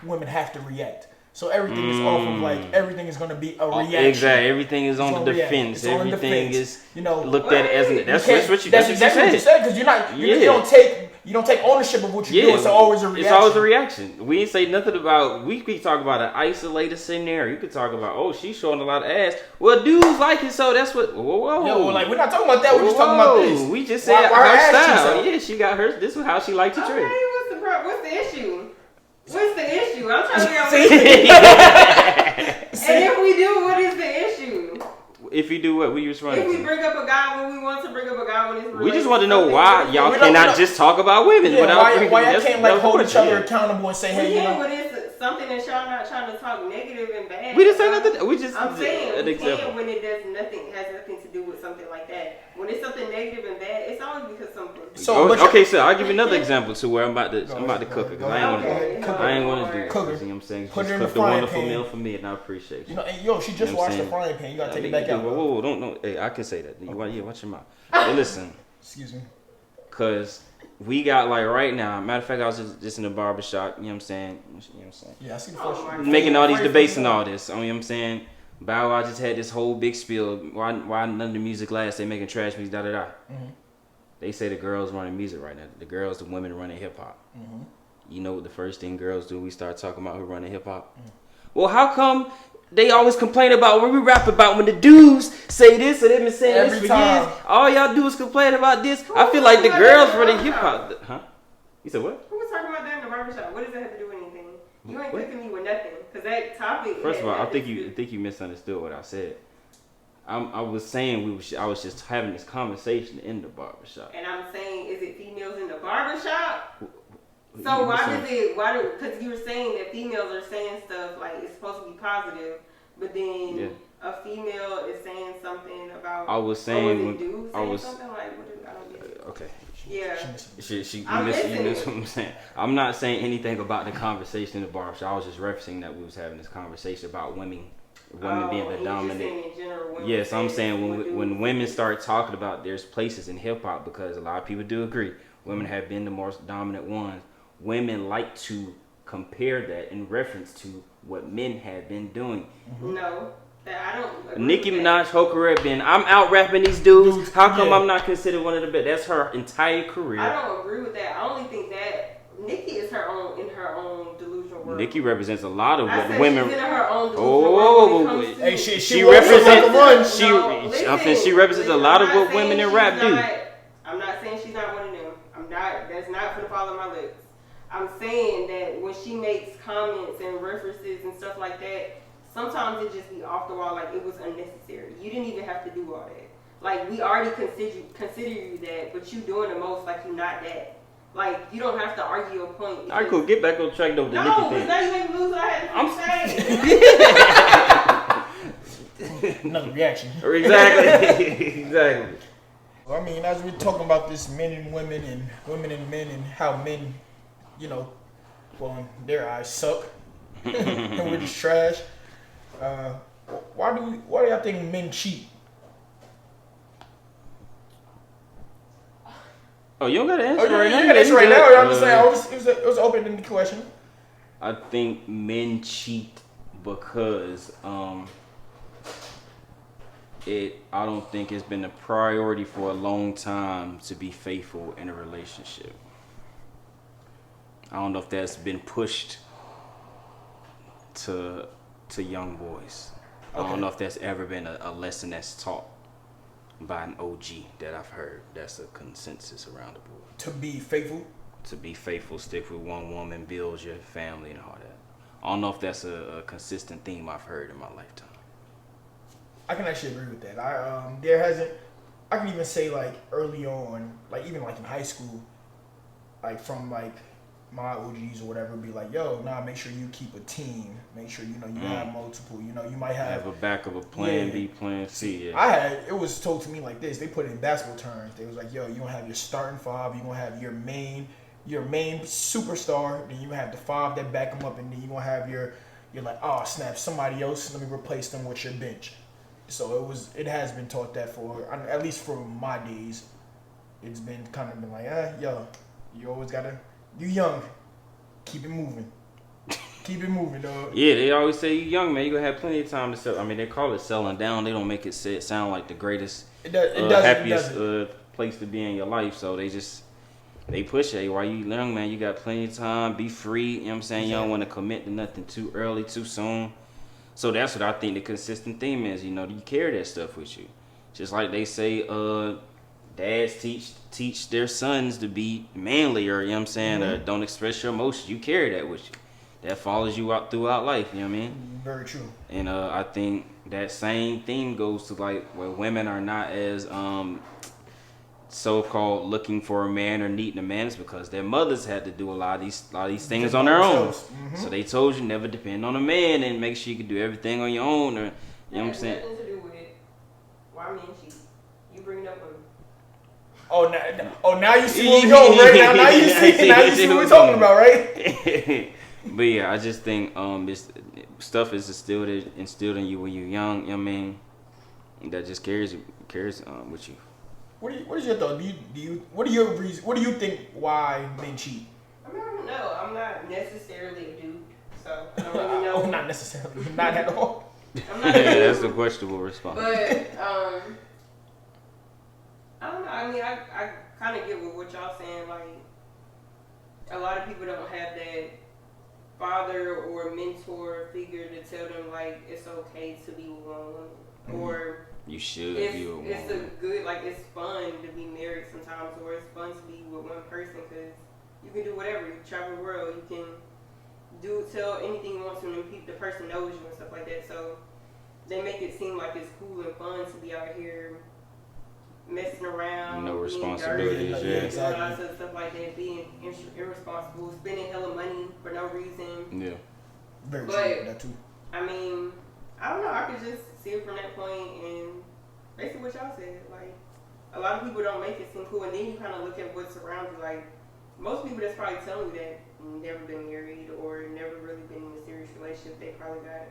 [SPEAKER 2] women have to react. So everything is off of like everything is going to be a reaction.
[SPEAKER 3] Exactly. Everything is on the defense. Everything is looked at as an. That's what you
[SPEAKER 2] said. Because you're not. You don't take ownership of what you do. It's always a reaction.
[SPEAKER 3] It's always a reaction. We ain't say nothing about. We could talk about an isolated scenario. You could talk about, she's showing a lot of ass. Well, dudes like it, so that's what. Whoa.
[SPEAKER 2] Yeah, well, like we're not talking about that. We're just talking about this.
[SPEAKER 3] We just said her style. Yeah, she got her. This is how she liked to dress.
[SPEAKER 1] Okay, what's the issue? What's the issue? I'm trying to figure out what's the issue. And if we do, what is the issue?
[SPEAKER 3] If you do what? We just running.
[SPEAKER 1] If we bring up a guy when we want to bring up a guy when it's
[SPEAKER 3] we just want to know why y'all cannot just talk about women without
[SPEAKER 2] why y'all can't like hold each other accountable and say, hey,
[SPEAKER 1] but it's something that y'all not trying to talk negative and bad.
[SPEAKER 3] We just say nothing. We just.
[SPEAKER 1] I'm saying
[SPEAKER 3] an example.
[SPEAKER 1] when it has nothing to do with something like that. When it's something negative and bad, it's always because something.
[SPEAKER 3] So I'll give you another example to where I'm about to cook it because I ain't want to do it. You know what I'm saying?
[SPEAKER 2] Put it in the
[SPEAKER 3] cooked a wonderful meal for me, and I appreciate you.
[SPEAKER 2] She just washed the frying pan. You gotta take it back out.
[SPEAKER 3] Whoa, don't. Hey, I can say that. Watch your mouth. Hey, listen.
[SPEAKER 2] Excuse me.
[SPEAKER 3] Cause we got like right now. Matter of fact, I was just in the barbershop. You know what I'm saying?
[SPEAKER 2] Yeah, I see the first
[SPEAKER 3] making all these debates and all this. You know what I'm saying? Bow Wow just had this whole big spiel. Why none of the music lasts? They making trash music. Mm-hmm. They say the girls running music right now. The women running hip hop. Mm-hmm. You know what the first thing girls do? We start talking about who running hip hop. Mm-hmm. Well, how come they always complain about when we rap about when the dudes say this or they've been saying this for years? All y'all do is complain about this. I feel like the girls running hip hop. Huh? You said what?
[SPEAKER 1] Who was talking about that in the barbershop? What does that have to do with anything? You ain't cooking me with nothing. Because that topic.
[SPEAKER 3] First of all, I think you misunderstood what I said. I was saying I was just having this conversation in the barbershop.
[SPEAKER 1] And I'm saying, is it females in the barbershop? So because you were saying that females are saying stuff like it's supposed to be positive, but then a female is saying something about.
[SPEAKER 3] I was saying
[SPEAKER 1] something like, I don't get it.
[SPEAKER 3] Okay.
[SPEAKER 1] Yeah.
[SPEAKER 3] You missed what I'm saying. I'm not saying anything about the conversation in the barbershop. I was just referencing that we was having this conversation about women being the dominant. Yes, I'm saying when women start talking about there's places in hip hop, because a lot of people do agree women have been the most dominant ones. Women like to compare that in reference to what men have been doing.
[SPEAKER 1] No. I don't
[SPEAKER 3] Nicki Minaj, whole career been, I'm out rapping these dudes. How come I'm not considered one of the best? That's her entire career.
[SPEAKER 1] I don't agree with that. I only think that Nikki is in her own delusional world.
[SPEAKER 3] Nikki represents a lot of
[SPEAKER 1] I
[SPEAKER 3] what women.
[SPEAKER 1] She's in her own delusional world.
[SPEAKER 2] Hey,
[SPEAKER 3] she represents. I'm saying she represents a lot of what women in rap do.
[SPEAKER 1] I'm not saying she's not one of them. I'm not. That's not for the fall of my lips. I'm saying that when she makes comments and references and stuff like that, sometimes it just be off the wall. Like it was unnecessary. You didn't even have to do all that. Like we already consider you that, but you doing the most. Like you're not that. Like, you don't have to argue a point.
[SPEAKER 3] All right, cool. Get back on track, though.
[SPEAKER 1] No, because now you make me lose what I had to say.
[SPEAKER 2] Another reaction.
[SPEAKER 3] Exactly. Exactly.
[SPEAKER 2] Well, I mean, as we're talking about this men and women and men and how men, you know, well, in their eyes suck and we're just trash. Why do y'all think men cheat?
[SPEAKER 3] Oh, you don't got to answer
[SPEAKER 2] right
[SPEAKER 3] now.
[SPEAKER 2] You got to answer right now. I'm just saying, it was open-ended question.
[SPEAKER 3] I think men cheat because I don't think it's been a priority for a long time to be faithful in a relationship. I don't know if that's been pushed to young boys. Okay. I don't know if that's ever been a lesson that's taught by an OG that I've heard. That's a consensus around the board.
[SPEAKER 2] To be faithful?
[SPEAKER 3] To be faithful, stick with one woman, build your family and all that. I don't know if that's a consistent theme I've heard in my lifetime.
[SPEAKER 2] I can actually agree with that. I can even say like early on, like even like in high school, like from like my OGs or whatever, be like, yo, make sure you keep a team. Make sure, you have multiple, you might have
[SPEAKER 3] a back of a plan B, plan C.
[SPEAKER 2] Yeah. It was told to me like this. They put it in basketball terms. They was like, yo, you're going to have your starting five. You're going to have your main superstar. Then you have the five that back them up. And then you're going to have you're like, oh, snap, somebody else. Let me replace them with your bench. So it has been taught that for, at least for my days, it's been kind of been like, yo, you always got to, you young, keep it moving. Keep it moving, dog.
[SPEAKER 3] Yeah, they always say you young, man. You gonna have plenty of time to sell. I mean, they call it selling down. They don't make it sound like the greatest, happiest place to be in your life. So they push it. Hey, while you young, man, you got plenty of time. Be free. You know what I'm saying? You don't want to commit to nothing too early, too soon. So that's what I think the consistent theme is. You carry that stuff with you. Just like they say, dads teach their sons to be manlier. You know what I'm saying? Or don't express your emotions. You carry that with you. That follows you out throughout life, you know what I mean?
[SPEAKER 2] Very true.
[SPEAKER 3] And I think that same theme goes to like where women are not as so-called looking for a man or needing a man is because their mothers had to do a lot of these things on their own. Mm-hmm. So they told you never depend on a man and make sure you can do everything on your own. Or you know what I'm saying?
[SPEAKER 1] Nothing to do with why men cheat. You bring it up on.
[SPEAKER 2] Now you see where we going right now. Now you see what we're talking about, right?
[SPEAKER 3] But yeah, I just think this stuff is instilled in you when you're young. You know what I mean? That just carries with you.
[SPEAKER 2] What is your thought? What are your reasons? What do you think why men cheat?
[SPEAKER 1] I don't know. I'm not necessarily a dude, so I don't really know.
[SPEAKER 2] Not necessarily. Not at all.
[SPEAKER 1] I'm not a dude.
[SPEAKER 3] That's a questionable response.
[SPEAKER 1] But I don't know. I mean, I kind of get with what y'all saying. Like, a lot of people don't have that father or mentor figure to tell them like it's okay to be with one woman, or
[SPEAKER 3] you should be with one.
[SPEAKER 1] It's a good, like, it's fun to be married sometimes, or it's fun to be with one person because you can do whatever. You travel the world, you can tell anything you want to, and the person knows you and stuff like that. So they make it seem like it's cool and fun to be out here messing around,
[SPEAKER 3] no responsibilities,
[SPEAKER 1] dirty, stuff like that, being irresponsible, spending hella money for no reason.
[SPEAKER 3] Yeah,
[SPEAKER 2] very true. That too.
[SPEAKER 1] I mean, I don't know. I could just see it from that point, and basically what y'all said. Like, a lot of people don't make it seem cool, and then you kind of look at what's around you. Like, most people that's probably telling you that never been married or never really been in a serious relationship. They probably got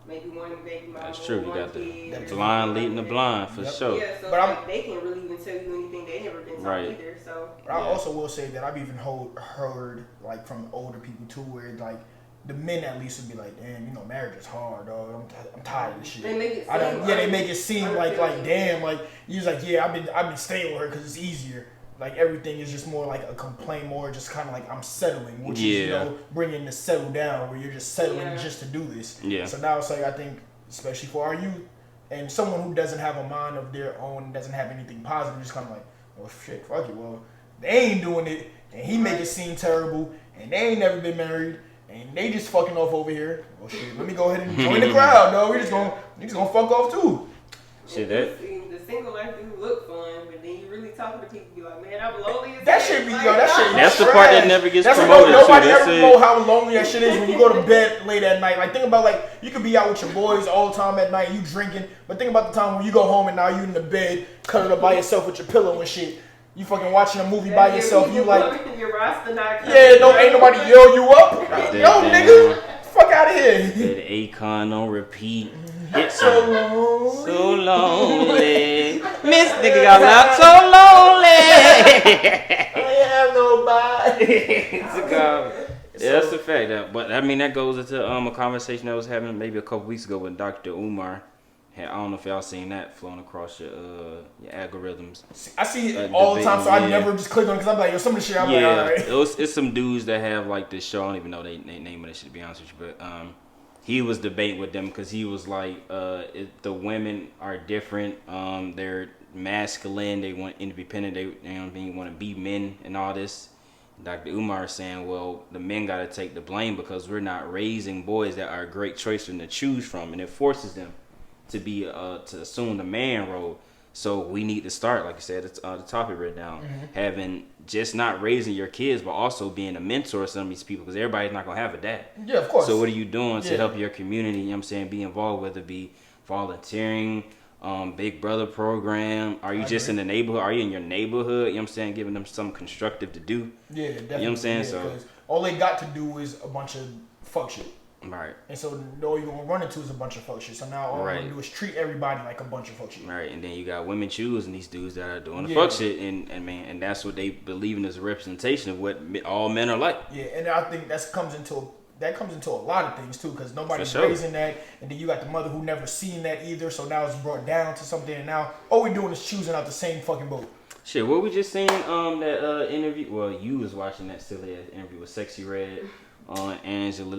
[SPEAKER 1] maybe one baby mama.
[SPEAKER 3] That's true. You got
[SPEAKER 1] the
[SPEAKER 3] blind leading the blind for sure.
[SPEAKER 1] Yeah, so but they can't really even tell you anything they never been taught either. So.
[SPEAKER 2] But I also will say that I've even heard like from older people too, where like the men at least would be like, damn, marriage is hard, dog. I'm tired of this shit.
[SPEAKER 1] They make it seem
[SPEAKER 2] they make it seem like damn, like you're like, yeah, I've been staying with her because it's easier. like everything is just more like a complaint, more just kind of like I'm settling, which is bringing the settle down, where you're just settling just to do this. Yeah. So now it's like I think, especially for our youth and someone who doesn't have a mind of their own, doesn't have anything positive, just kind of like, well, shit, fuck it. Well, they ain't doing it, and he make it seem terrible, and they ain't never been married, and they just fucking off over here. Well, shit, let me go ahead and join the crowd, dog. We just gonna fuck off too.
[SPEAKER 3] Shit, that.
[SPEAKER 1] The single life do look fun, but then you really talking to people, be like, man, I'm lonely as
[SPEAKER 2] that shit be that shit.
[SPEAKER 3] That's
[SPEAKER 2] trash.
[SPEAKER 3] The part that never gets
[SPEAKER 2] that's
[SPEAKER 3] promoted.
[SPEAKER 2] Nobody ever know how lonely that shit is when you go to bed late at night. Like think about like you could be out with your boys all the time at night, you drinking, but think about the time when you go home and now you in the bed, cuddled up by yourself with your pillow and shit. You fucking watching a movie by yourself. You like, ain't nobody yell you up. Yo, nigga, fuck out of here.
[SPEAKER 3] That Akon on repeat. It's so lonely. Miss nigga got loud, so lonely.
[SPEAKER 2] I have nobody.
[SPEAKER 3] Yeah, that's a fact. But I mean, that goes into a conversation I was having maybe a couple weeks ago with Dr. Umar. I don't know if y'all seen that flowing across your algorithms.
[SPEAKER 2] I see it all the time, so I never just click on it because I'm like, yo, some of the shit I'm like, all right.
[SPEAKER 3] It's some dudes that have like this show. I don't even know they name of that shit, to be honest with you, but he was debating with them because he was like, the women are different. They're masculine. They want independent. They want to be men and all this. Dr. Umar is saying, well, the men got to take the blame because we're not raising boys that are a great choice for them to choose from, and it forces them to be to assume the man role. So we need to start, like you said, it's the topic written down, having just not raising your kids, but also being a mentor to some of these people, because everybody's not gonna have a dad.
[SPEAKER 2] Yeah, of course.
[SPEAKER 3] So what are you doing to help your community? You know what I'm saying, be involved, whether it be volunteering, Big Brother program. Are you just in the neighborhood? Are you in your neighborhood? You know what I'm saying, giving them something constructive to do.
[SPEAKER 2] Yeah, definitely.
[SPEAKER 3] You know what I'm saying? So
[SPEAKER 2] all they got to do is a bunch of fuck shit.
[SPEAKER 3] Right.
[SPEAKER 2] And so all you're gonna run into is a bunch of fuck shit. So now all we're gonna do is treat everybody like a bunch of fuck shit.
[SPEAKER 3] Right. And then you got women choosing these dudes that are doing the fuck shit, and that's what they believe in as a representation of what all men are like.
[SPEAKER 2] Yeah, and I think that comes into a lot of things too, because nobody's raising that, and then you got the mother who never seen that either. So now it's brought down to something, and now all we're doing is choosing out the same fucking boat.
[SPEAKER 3] Shit, what we just seen that interview? Well, you was watching that silly ass interview with Sexy Red on Angela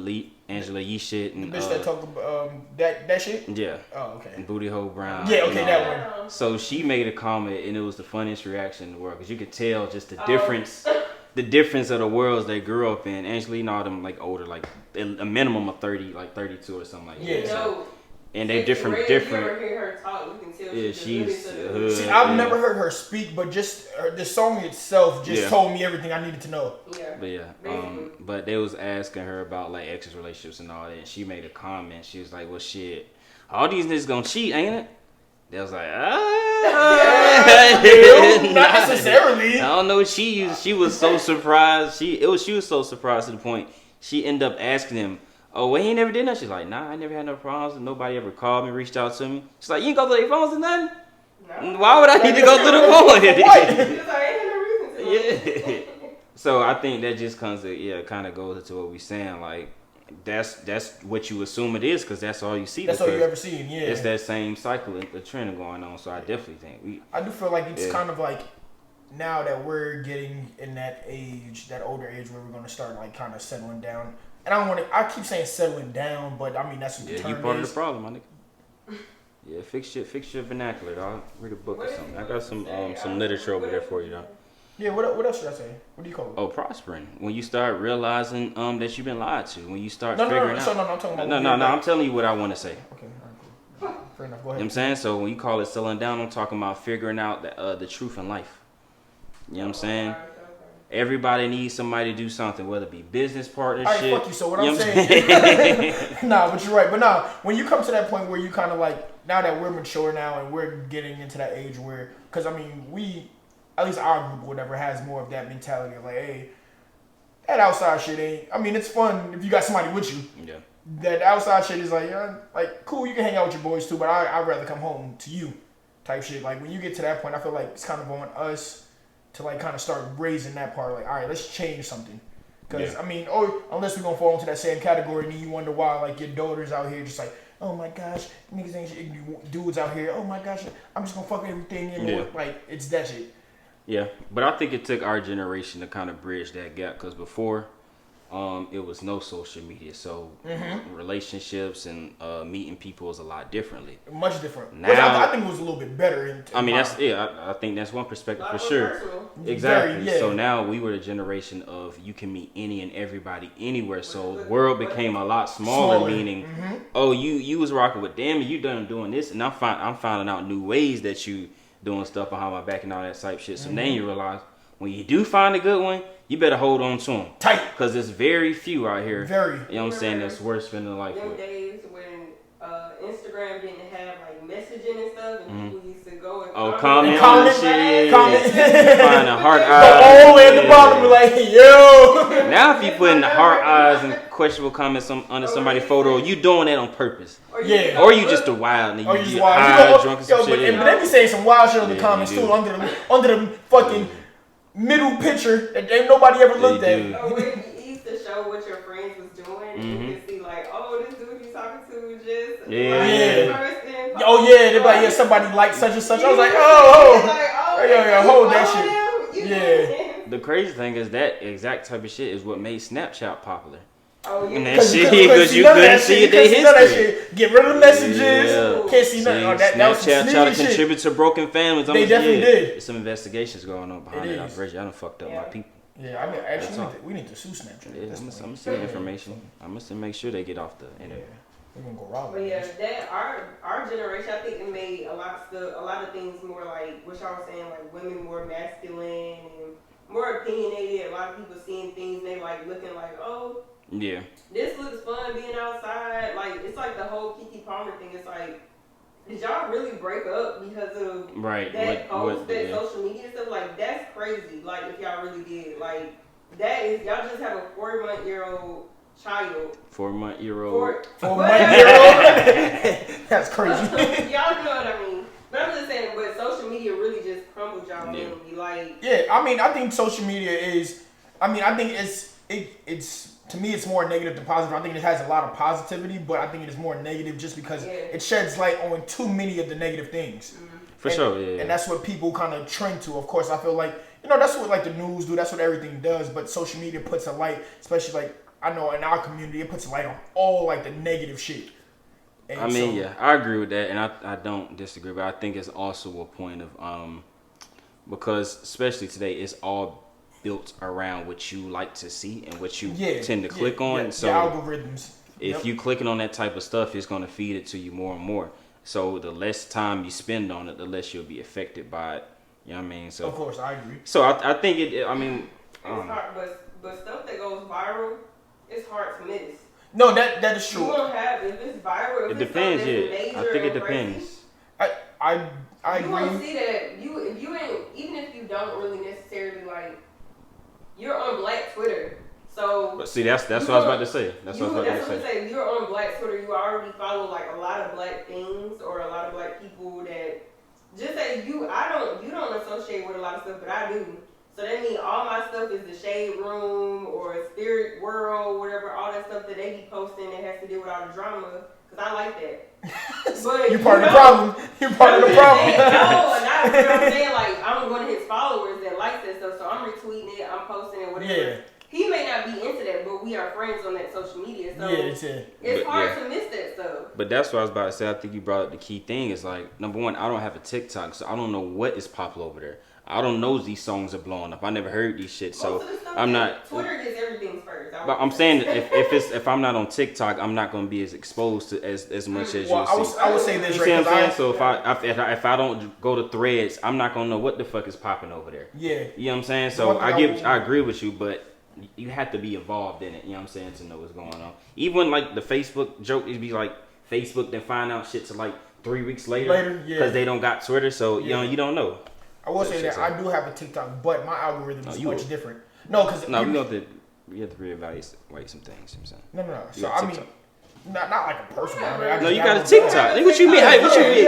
[SPEAKER 3] Yee shit, and
[SPEAKER 2] the bitch that talk about that shit.
[SPEAKER 3] Yeah.
[SPEAKER 2] Oh, okay.
[SPEAKER 3] And Booty Hole Brown.
[SPEAKER 2] Yeah, okay, that one.
[SPEAKER 3] So she made a comment, and it was the funniest reaction in the world, because you could tell just the difference. The difference of the worlds they grew up in. Angela, all them like older, like a minimum of 30, like 32 or something like that.
[SPEAKER 2] Yeah.
[SPEAKER 1] So,
[SPEAKER 3] and they different.
[SPEAKER 1] You ever hear her talk, you can tell she's hood.
[SPEAKER 2] See, I've never heard her speak, but just the song itself just told me everything I needed to know.
[SPEAKER 1] Yeah.
[SPEAKER 3] But but they was asking her about like exes relationships and all that, and she made a comment. She was like, well, shit, all these niggas gonna cheat, ain't it? They was like,
[SPEAKER 2] not necessarily.
[SPEAKER 3] I don't know what she used. She was so surprised. She was so surprised to the point she ended up asking him, oh, well, he ain't never did nothing. She's like, nah, I never had no problems. And nobody ever called me, reached out to me. She's like, you ain't go through their phones or nothing? No. Why would I need to go through the phone? Yeah. So I think that just comes to, kind of goes into what we're saying. Like, that's what you assume it is, because that's all you see.
[SPEAKER 2] That's all you ever seen, yeah.
[SPEAKER 3] It's that same cycle, the trend going on. So I definitely think
[SPEAKER 2] I do feel like it's kind of like, now that we're getting in that age, that older age, where we're going to start like kind of settling down. And I keep saying settling down, but I mean, that's what the term is.
[SPEAKER 3] You part of the problem, my nigga. Yeah, fix your vernacular, dog. Read a book or something. I got some literature over there for you, dog.
[SPEAKER 2] Yeah, what else should I say? What do you call it?
[SPEAKER 3] Oh, prospering. When you start realizing that you've been lied to. When you start
[SPEAKER 2] figuring
[SPEAKER 3] out.
[SPEAKER 2] No, I'm talking about.
[SPEAKER 3] No, I'm telling you what I want to say.
[SPEAKER 2] Okay, all right, cool. Fair enough. Go ahead.
[SPEAKER 3] You know what I'm saying? So when you call it settling down, I'm talking about figuring out the truth in life. You know what I'm saying? Everybody needs somebody to do something, whether it be business partnership.
[SPEAKER 2] All right, fuck you. So what I'm saying, nah, but you're right. But now, when you come to that point where you kind of like, now that we're mature now and we're getting into that age where, because I mean, at least our group or whatever, has more of that mentality of like, hey, that outside shit ain't. I mean, it's fun if you got somebody with you.
[SPEAKER 3] Yeah.
[SPEAKER 2] That outside shit is like cool. You can hang out with your boys too, but I'd rather come home to you, type shit. Like when you get to that point, I feel like it's kind of on us to like kind of start raising that part. Like, all right, let's change something. Because I mean, unless we're gonna fall into that same category, and then you wonder why like your daughters out here just like, oh my gosh, niggas ain't shit. Dudes out here, oh my gosh, I'm just gonna fuck everything in. Like it's that shit.
[SPEAKER 3] Yeah, but I think it took our generation to kind of bridge that gap because before, it was no social media, so relationships and meeting people was a lot differently.
[SPEAKER 2] Much different.
[SPEAKER 3] Now,
[SPEAKER 2] I think it was a little bit better.
[SPEAKER 3] I think that's one perspective for sure.
[SPEAKER 1] Personal.
[SPEAKER 3] Exactly.
[SPEAKER 2] Very, yeah.
[SPEAKER 3] So now we were the generation of you can meet any and everybody anywhere. So the world became a lot smaller. Meaning, oh, you was rocking with them, and you done doing this, and I'm finding out new ways that you doing stuff behind my back and all that type shit. So then you realize when you do find a good one, you better hold on to them
[SPEAKER 2] tight,
[SPEAKER 3] because there's very few out here.
[SPEAKER 2] Very.
[SPEAKER 3] You know what I'm saying? That's worth spending life
[SPEAKER 1] Them
[SPEAKER 3] with.
[SPEAKER 1] days when Instagram didn't have like messaging and stuff, and people used to go and
[SPEAKER 3] comment on the shit. Find a heart eyes.
[SPEAKER 2] Go all the way at the bottom, be like, yo.
[SPEAKER 3] Now if you putting the heart eyes and questionable comments under somebody's photo, you doing that on purpose.
[SPEAKER 1] Or
[SPEAKER 3] you just a wild nigga.
[SPEAKER 2] You
[SPEAKER 3] get high, drunk and some
[SPEAKER 2] but
[SPEAKER 3] shit.
[SPEAKER 2] but they be saying some wild shit in the
[SPEAKER 3] Yeah,
[SPEAKER 2] comments
[SPEAKER 3] you
[SPEAKER 2] too,
[SPEAKER 3] do.
[SPEAKER 2] under the fucking middle picture that ain't nobody ever looked
[SPEAKER 3] They
[SPEAKER 2] at.
[SPEAKER 3] do.
[SPEAKER 1] Oh, it used to show what your friends was doing, and you could see like, oh, this dude you talking to just
[SPEAKER 2] Oh yeah, they be like, yeah, somebody liked such and such. I was like, hold that shit. Yeah.
[SPEAKER 3] The crazy thing is that exact type of shit is what made Snapchat popular.
[SPEAKER 1] Oh yeah.
[SPEAKER 3] And that shit, because you couldn't see their history.
[SPEAKER 2] Get rid of the messages.
[SPEAKER 3] Yeah.
[SPEAKER 2] Can't see nothing. Oh, that was some
[SPEAKER 3] Snapchat try to
[SPEAKER 2] sneaky shit.
[SPEAKER 3] contribute to broken families.
[SPEAKER 2] They definitely did.
[SPEAKER 3] There's some investigations going on behind it. I'm pretty sure I done fucked up my people.
[SPEAKER 2] Yeah, I mean, actually, we need to sue Snapchat.
[SPEAKER 3] Yeah, I'm gonna see the information. I'm gonna make sure they get off the internet.
[SPEAKER 2] We're gonna go rob
[SPEAKER 1] But yeah, that our generation, I think it made a lot of things more like what y'all was saying, like women more masculine and more opinionated. A lot of people seeing things they like looking like, oh,
[SPEAKER 3] Yeah.
[SPEAKER 1] this looks fun being outside. Like it's like the whole Keke Palmer thing. It's like, did y'all really break up because of that post, that social media stuff? Like that's crazy. Like if y'all really did, like that is y'all just have a 4-month-old child.
[SPEAKER 3] 4-month-old.
[SPEAKER 2] 4-month-old. That's crazy.
[SPEAKER 1] Y'all know what I mean. But I'm just saying, but social media really just crumbled y'all family. Like,
[SPEAKER 2] yeah, I mean, I think social media is. I mean, I think it's. To me, it's more negative than positive. I think it has a lot of positivity, but I think it is more negative just because it sheds light on too many of the negative things.
[SPEAKER 3] For sure, yeah.
[SPEAKER 2] And that's what people kind of trend to. Of course, I feel like, that's what like the news do. That's what everything does. But social media puts a light, especially like, I know in our community, it puts a light on all like the negative shit. And
[SPEAKER 3] I agree with that, and I don't disagree, but I think it's also a point of, because especially today, it's all built around what you like to see and what you tend to click on.
[SPEAKER 2] Yeah,
[SPEAKER 3] so
[SPEAKER 2] algorithms.
[SPEAKER 3] If you clicking on that type of stuff, it's going to feed it to you more and more. So the less time you spend on it, the less you'll be affected by it. You know what I mean? So
[SPEAKER 2] of course, I agree.
[SPEAKER 3] So I think it. I mean,
[SPEAKER 1] it's hard, but stuff that goes viral, it's hard to miss.
[SPEAKER 2] No, that is true.
[SPEAKER 1] You don't have if it's viral.
[SPEAKER 3] It depends. I think it depends.
[SPEAKER 2] I
[SPEAKER 1] you
[SPEAKER 2] agree.
[SPEAKER 1] You want to see that if you ain't, even if you don't really necessarily like, you're on Black Twitter. So
[SPEAKER 3] but see, that's what I was about to say. That's what I was about to say.
[SPEAKER 1] You're on Black Twitter. You already follow like a lot of Black things or a lot of Black people that just say you don't associate with a lot of stuff, but I do. So that means all my stuff is the Shade Room or Spirit World, whatever, all that stuff that they be posting that has to do with all the drama. Cause I like that. But
[SPEAKER 2] you're part of the problem. You're part of the problem.
[SPEAKER 1] No, and I, you know what I'm saying? Like, I'm one of his followers that likes that stuff, so I'm retweeting it, I'm posting it, whatever.
[SPEAKER 2] Yeah.
[SPEAKER 1] He may not be into that, but we are friends on that social media, so
[SPEAKER 2] it's
[SPEAKER 1] hard to miss that stuff.
[SPEAKER 3] But that's what I was about to say. I think you brought up the key thing. Is like, number one, I don't have a TikTok, so I don't know what is popular over there. I don't know these songs are blowing up. I never heard these shit, so I'm not.
[SPEAKER 1] Twitter gets everything first.
[SPEAKER 3] But I'm saying if I'm not on TikTok, I'm not going to be as exposed to as much as you'll see.
[SPEAKER 2] I would say this.
[SPEAKER 3] You see what I'm saying? So if I don't go to Threads, I'm not going to know what the fuck is popping over there.
[SPEAKER 2] Yeah.
[SPEAKER 3] You know what I'm saying? So I agree with you, but you have to be involved in it. You know what I'm saying, to know what's going on. Even like the Facebook joke, it'd be like Facebook then find out shit to like 3 weeks later because they don't got Twitter. So you don't know.
[SPEAKER 2] I will say that I do have a TikTok, but my algorithm is much different. No, because
[SPEAKER 3] we have to reevaluate some things. You know what I'm saying?
[SPEAKER 2] No. So I mean, not like a personal. I
[SPEAKER 3] you got a TikTok. What you mean? Hey, what you mean?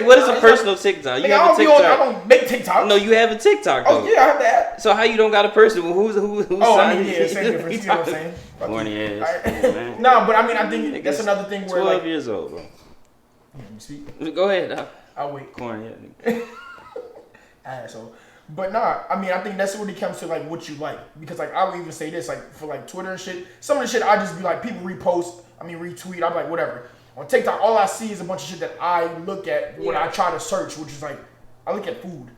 [SPEAKER 3] What is a personal TikTok? You have a TikTok.
[SPEAKER 2] I don't make TikTok.
[SPEAKER 3] No, you have a TikTok though.
[SPEAKER 2] Oh yeah, I have that.
[SPEAKER 3] So how you don't got a personal? Who's
[SPEAKER 2] I mean, same difference. You know what I'm saying?
[SPEAKER 3] Corny ass.
[SPEAKER 2] No, but I mean, I think that's another thing where
[SPEAKER 3] 12 years old, bro.
[SPEAKER 2] Speak.
[SPEAKER 3] Go ahead.
[SPEAKER 2] I'll wait.
[SPEAKER 3] Corny.
[SPEAKER 2] Asshole. But nah, I mean, I think that's when it comes to like what you like. Because like I would even say this, like for like Twitter and shit, some of the shit I just be like, people retweet, I'm like, whatever. On TikTok, all I see is a bunch of shit that I look at when I try to search, which is like, I look at food.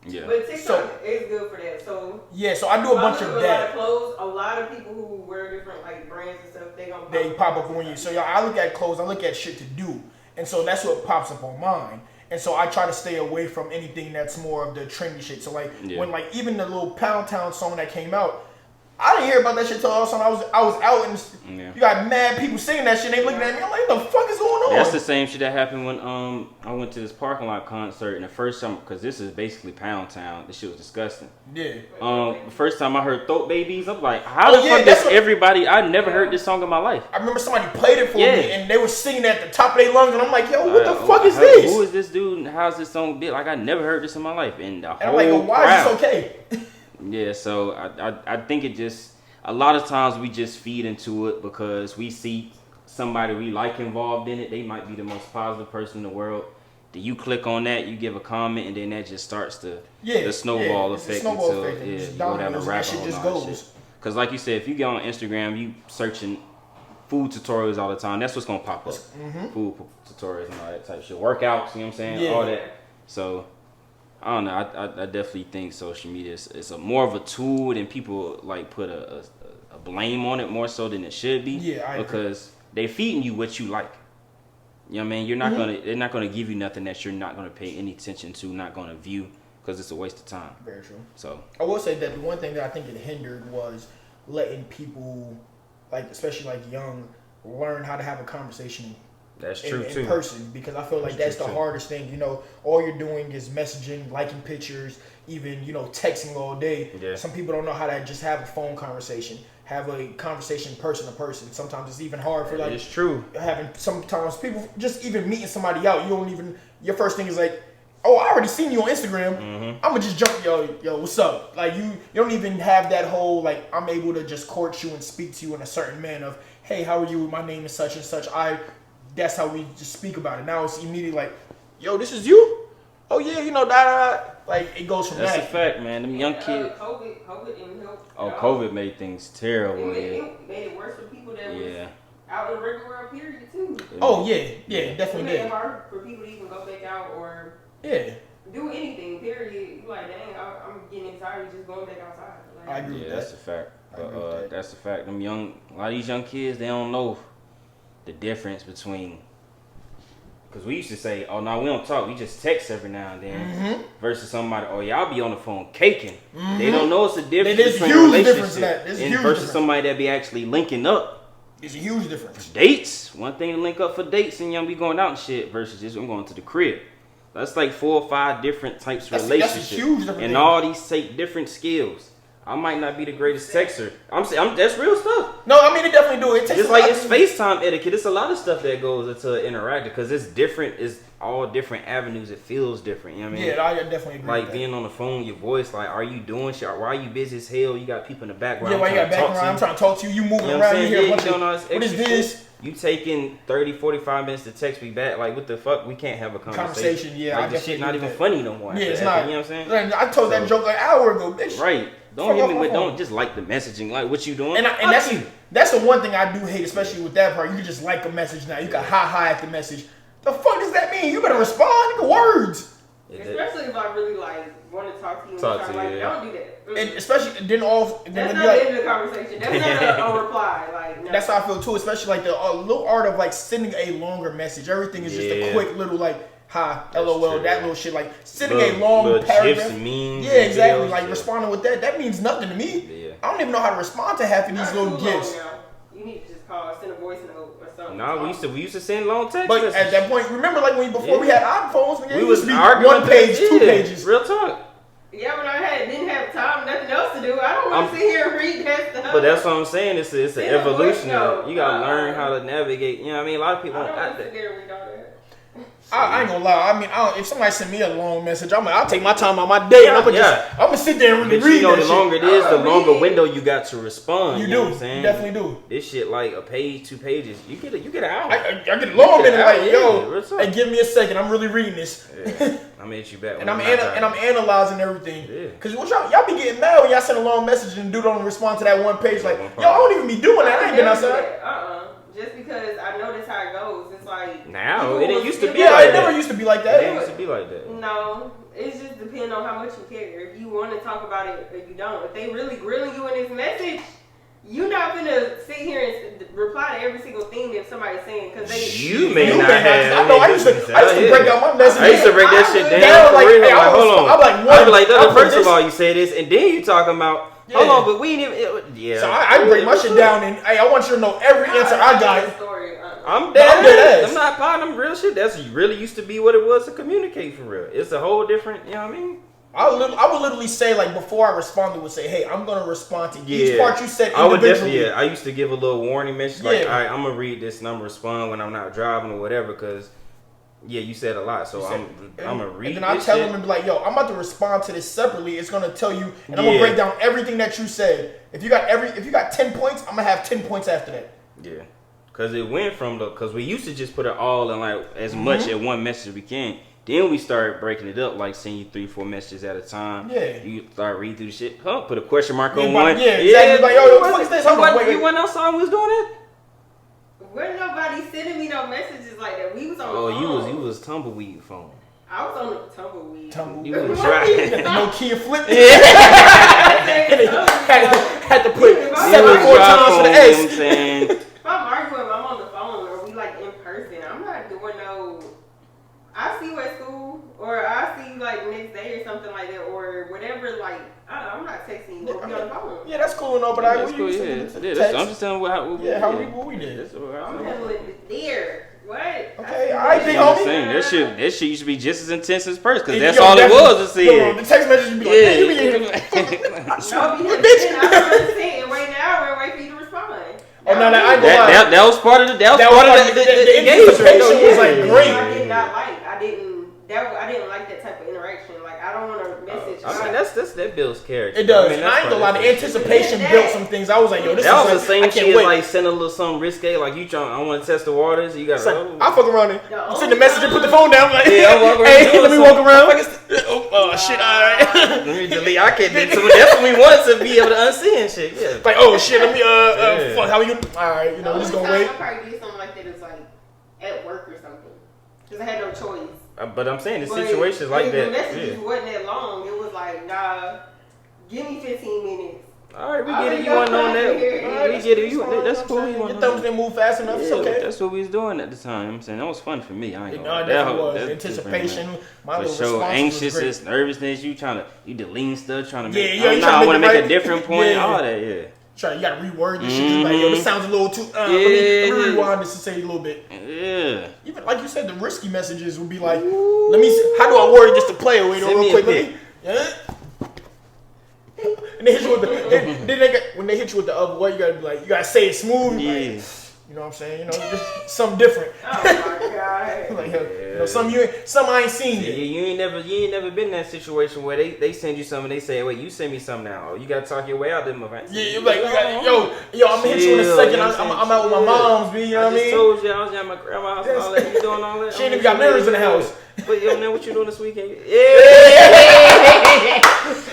[SPEAKER 3] Yeah.
[SPEAKER 1] But TikTok is good for that. So
[SPEAKER 2] yeah, so I do a bunch of that.
[SPEAKER 1] A lot of people who wear different like brands and stuff, they
[SPEAKER 2] pop up on you. So I look at clothes, I look at shit to do, and so that's what pops up on mine. And so I try to stay away from anything that's more of the trendy shit. So like when like even the little Pound Town song that came out, I didn't hear about that shit till all of a sudden I was out and you got mad people singing that shit. And they looking at me. I'm like, what the fuck is going on?
[SPEAKER 3] That's the same shit that happened when I went to this parking lot concert and the first time, because this is basically Pound Town. This shit was disgusting.
[SPEAKER 2] Yeah.
[SPEAKER 3] The first time I heard Throat Babies, I'm like, how the fuck is everybody? I never heard this song in my life.
[SPEAKER 2] I remember somebody played it for me and they were singing at the top of their lungs and I'm like, yo, what the fuck is this?
[SPEAKER 3] Who is this dude and how's this song bit? Like I never heard this in my life. And the whole
[SPEAKER 2] I'm like, why is this okay?
[SPEAKER 3] Yeah, so I think it just, a lot of times we just feed into it because we see somebody we like involved in it. They might be the most positive person in the world. Do you click on that, you give a comment, and then that just starts the snowball effect until you go down the rabbit hole and all that shit. Because like you said, if you get on Instagram, you searching food tutorials all the time, that's what's going to pop up. Food tutorials and all that type of shit. Workouts, you know what I'm saying?
[SPEAKER 2] Yeah.
[SPEAKER 3] All that. So I don't know. I definitely think social media is a more of a tool than people like put a blame on it more so than it should be.
[SPEAKER 2] Yeah,
[SPEAKER 3] because they feeding you what you like. You know what I mean? You're not they're not gonna give you nothing that you're not gonna pay any attention to, not gonna view, because it's a waste of time.
[SPEAKER 2] Very true.
[SPEAKER 3] So
[SPEAKER 2] I will say that the one thing that I think it hindered was letting people, like especially like young, learn how to have a conversation.
[SPEAKER 3] That's true too.
[SPEAKER 2] In person, because I feel like that's the hardest thing. You know, all you're doing is messaging, liking pictures, even texting all day.
[SPEAKER 3] Yeah.
[SPEAKER 2] Some people don't know how to just have a phone conversation, have a conversation person to person. Sometimes it's even hard for like.
[SPEAKER 3] It's true.
[SPEAKER 2] Having sometimes people just even meeting somebody out. You don't even. Your first thing is like, oh, I already seen you on Instagram. I'm gonna just jump, yo, what's up? Like you don't even have that whole like I'm able to just court you and speak to you in a certain manner of, hey, how are you? My name is such and such. That's how we just speak about it. Now it's immediately like, yo, this is you? Oh yeah, like it goes from
[SPEAKER 3] That's
[SPEAKER 2] that.
[SPEAKER 3] a fact, man. Them young kids.
[SPEAKER 1] COVID didn't help.
[SPEAKER 3] COVID made things terrible.
[SPEAKER 1] It made it worse for people that was out in the regular world period too.
[SPEAKER 2] Oh yeah, definitely
[SPEAKER 1] It made it hard for people to even go back out or do anything. Period. You like, dang, I'm getting tired of just going back outside. Like,
[SPEAKER 2] I agree with that.
[SPEAKER 3] That's a fact. But that's a fact. A lot of these young kids, they don't know the difference between, because we used to say, oh no, we don't talk, we just text every now and then, versus somebody, oh y'all be on the phone caking. They don't know it's a difference between a relationship versus somebody that be actually linking up.
[SPEAKER 2] It's a huge difference.
[SPEAKER 3] Dates, one thing to link up for dates and y'all be going out and shit versus just I'm going to the crib. That's like 4 or 5 different types of relationships. That's a huge difference. And all these take different skills. I might not be the greatest texter. I'm that's real stuff.
[SPEAKER 2] No, I mean it definitely do. It takes
[SPEAKER 3] just like it's FaceTime etiquette. It's a lot of stuff that goes into interacting because it's different. It's all different avenues. It feels different. You know what I mean?
[SPEAKER 2] Yeah, I definitely agree.
[SPEAKER 3] Like being on the phone, your voice. Like, are you doing shit? Why are you busy as hell? You got people in the background.
[SPEAKER 2] Yeah, why you got background? I'm trying to talk to you. You moving around. You hear what is this?
[SPEAKER 3] You taking 30, 45 minutes to text me back. Like, what the fuck? We can't have a conversation.
[SPEAKER 2] Yeah,
[SPEAKER 3] like, this shit not even funny no more.
[SPEAKER 2] Yeah, it's not.
[SPEAKER 3] You know what I'm saying?
[SPEAKER 2] I told that joke like an hour ago, bitch.
[SPEAKER 3] Right. Don't hit me with, don't just like the messaging, like what you doing.
[SPEAKER 2] And that's the one thing I do hate, especially with that part. You can just like a message now. You can hi at the message. The fuck does that mean? You better respond. Nigga, words.
[SPEAKER 1] Especially if I really like want to talk to you. Don't do that.
[SPEAKER 2] And especially
[SPEAKER 1] that's not the end of the conversation. That's not a reply. Like no.
[SPEAKER 2] That's how I feel too. Especially like the little art of like sending a longer message. Everything is just a quick little like. Hi, LOL, that little shit, like sending a long paragraph. Yeah, exactly. Like responding with that means nothing to me.
[SPEAKER 3] Yeah.
[SPEAKER 2] I don't even know how to respond to half of these little gifts.
[SPEAKER 1] You need to just call, send a voice note or something.
[SPEAKER 3] No, we used to send long text.
[SPEAKER 2] But at that point, remember, like before we had iPhones,
[SPEAKER 3] we was
[SPEAKER 2] arguing 1 page, 2 pages.
[SPEAKER 3] Real talk.
[SPEAKER 1] Yeah, but didn't have time, nothing else to do. I don't want to sit here and read that stuff.
[SPEAKER 3] But that's what I'm saying. It's an evolution. You gotta learn how to navigate. You know what I mean? A lot of people
[SPEAKER 1] I don't want to sit there and read all that.
[SPEAKER 2] I ain't gonna lie. I mean, if somebody send me a long message, I'll take my time on my day and I'm gonna sit there and really read that
[SPEAKER 3] the longer it is, the longer window you got to respond.
[SPEAKER 2] You
[SPEAKER 3] know
[SPEAKER 2] do.
[SPEAKER 3] What I'm saying?
[SPEAKER 2] You definitely do.
[SPEAKER 3] This shit like a page, 2 pages. You get an hour.
[SPEAKER 2] I get a long minute. Like, hey, give me a second. I'm really reading this.
[SPEAKER 3] Yeah. I'm gonna hit you back.
[SPEAKER 2] and I'm analyzing everything. Yeah. Cause what y'all be getting mad when y'all send a long message and dude don't respond to that one page. Like, yo, I don't even be doing that. I ain't been outside.
[SPEAKER 1] Just because I know that's how it goes, it's like
[SPEAKER 3] now it used to be.
[SPEAKER 2] Yeah, it never used to be like that.
[SPEAKER 3] It used to be like that.
[SPEAKER 1] No, it's just depending on how much you care. If you want to talk about it or you don't. If they really grilling you in this message, you're not gonna sit here and reply to every single thing that somebody's saying because they.
[SPEAKER 3] You may not have.
[SPEAKER 2] I know. I used to break down my message.
[SPEAKER 3] I used to break that shit down.
[SPEAKER 2] Like,
[SPEAKER 3] hey,
[SPEAKER 2] hold on.
[SPEAKER 3] I'd be like, first of all, you say this, and then you talking about. Yeah. Hold on, but we ain't even. Yeah.
[SPEAKER 2] So I break my shit down, and hey, I want you to know every answer I got.
[SPEAKER 3] I'm dead ass. I'm not potting them real shit. That's really used to be what it was to communicate for real. It's a whole different. You know what I mean?
[SPEAKER 2] I would literally say, like, before I responded, would say, hey, I'm gonna respond to each part you said individually.
[SPEAKER 3] I would definitely. I used to give a little warning message, like, all right, I'm gonna read this and I'm gonna respond when I'm not driving or whatever, because. Yeah, you said a lot, so I'm gonna read. And then I tell them and
[SPEAKER 2] be like, "Yo, I'm about to respond to this separately. It's gonna tell you, and I'm gonna break down everything that you said. If you got 10 points, I'm gonna have 10 points after that."
[SPEAKER 3] Yeah, because it went from because we used to just put it all in like as much in one message as we can. Then we started breaking it up, like sending you 3-4 messages at a time.
[SPEAKER 2] Yeah,
[SPEAKER 3] you start reading through the shit. Put a question mark on
[SPEAKER 2] one.
[SPEAKER 3] Yeah,
[SPEAKER 2] exactly. Like, yo, what the fuck is this?
[SPEAKER 3] You went outside and was doing it.
[SPEAKER 1] Wasn't nobody sending me no messages like that. We was on the phone.
[SPEAKER 3] You was tumbleweed phone.
[SPEAKER 1] I was on the tumbleweed.
[SPEAKER 3] You was driving.
[SPEAKER 2] No Kia flip. Had to put 7-4 times for the S.
[SPEAKER 3] You know what I'm saying?
[SPEAKER 1] If I'm arguing, I'm on the phone or we like in person. I'm not doing no. I see you at school or I see you like next day or something like that or whatever. Like I'm not texting you. We'll be on the phone.
[SPEAKER 2] Yeah, that's cool and all, but
[SPEAKER 3] that's cool. I'm just telling what
[SPEAKER 2] we did.
[SPEAKER 1] I'm handling it there. What?
[SPEAKER 2] Okay, I think homie.
[SPEAKER 3] That shit used to be just as intense as first, because that's all it was to see.
[SPEAKER 2] The text message would be like, hey, you be here.
[SPEAKER 1] And wait now, we're waiting for you to respond.
[SPEAKER 2] Oh no,
[SPEAKER 3] that was part of the
[SPEAKER 2] the anticipation was like great.
[SPEAKER 1] I didn't like that type of interaction. Like I don't want to message.
[SPEAKER 3] I mean, that builds character.
[SPEAKER 2] It does. I ain't gonna lie. The anticipation built some things. I was like, yo, this
[SPEAKER 3] that
[SPEAKER 2] is
[SPEAKER 3] was the same shit as like sending a little something risque. Like you trying, I want to test the waters. You got.
[SPEAKER 2] I fuck around it. You send the message and put the phone down. Like, hey, let me walk around. Oh shit! All right.
[SPEAKER 3] Let me delete. I can't. That's what we wanted to be able to unsee and shit. Yeah.
[SPEAKER 2] Like, oh shit. Let me fuck. How are you? All right. You know, we're just gonna wait.
[SPEAKER 1] I probably did something like that. It's like at work or something. Because I had no choice.
[SPEAKER 3] But I'm saying the situations like that.
[SPEAKER 1] The messages wasn't that long. It was like, nah, give me 15 minutes.
[SPEAKER 3] All right, we get it. You want to know that? We get it. That's cool.
[SPEAKER 2] Your thumbs didn't move fast enough. It's okay.
[SPEAKER 3] That's what we was doing at the time. I'm saying that was fun for me. I ain't gonna lie.
[SPEAKER 2] That was anticipation. My little
[SPEAKER 3] show anxiousness, nervousness. You deleting stuff, trying to make. I want to make a different point. All that, yeah.
[SPEAKER 2] You gotta reword this shit. Just like, yo, this sounds a little too. Let me rewind this to say a little bit.
[SPEAKER 3] Yeah.
[SPEAKER 2] Even like you said, the risky messages would be like, let me see, how do I word it just to play away real quick? And they hit you with when they hit you with the other way, you gotta be like, you gotta say it smooth.
[SPEAKER 3] Yeah.
[SPEAKER 2] Like, you know what I'm saying? You know, just something different.
[SPEAKER 1] Oh my god.
[SPEAKER 2] Like, you know, some I ain't seen yet.
[SPEAKER 3] You ain't never been in that situation where they send you something, they say, wait, you send me something now. You gotta talk your way out there, my friend.
[SPEAKER 2] Yeah, you're like, yo, I'm gonna hit you in a second. I'm out with my mom's, you know what I mean?
[SPEAKER 3] I just told you I was at my grandma's house, all that. You doing all that?
[SPEAKER 2] She ain't even got mirrors in the house.
[SPEAKER 3] But yo, man, what you doing this weekend? Yeah.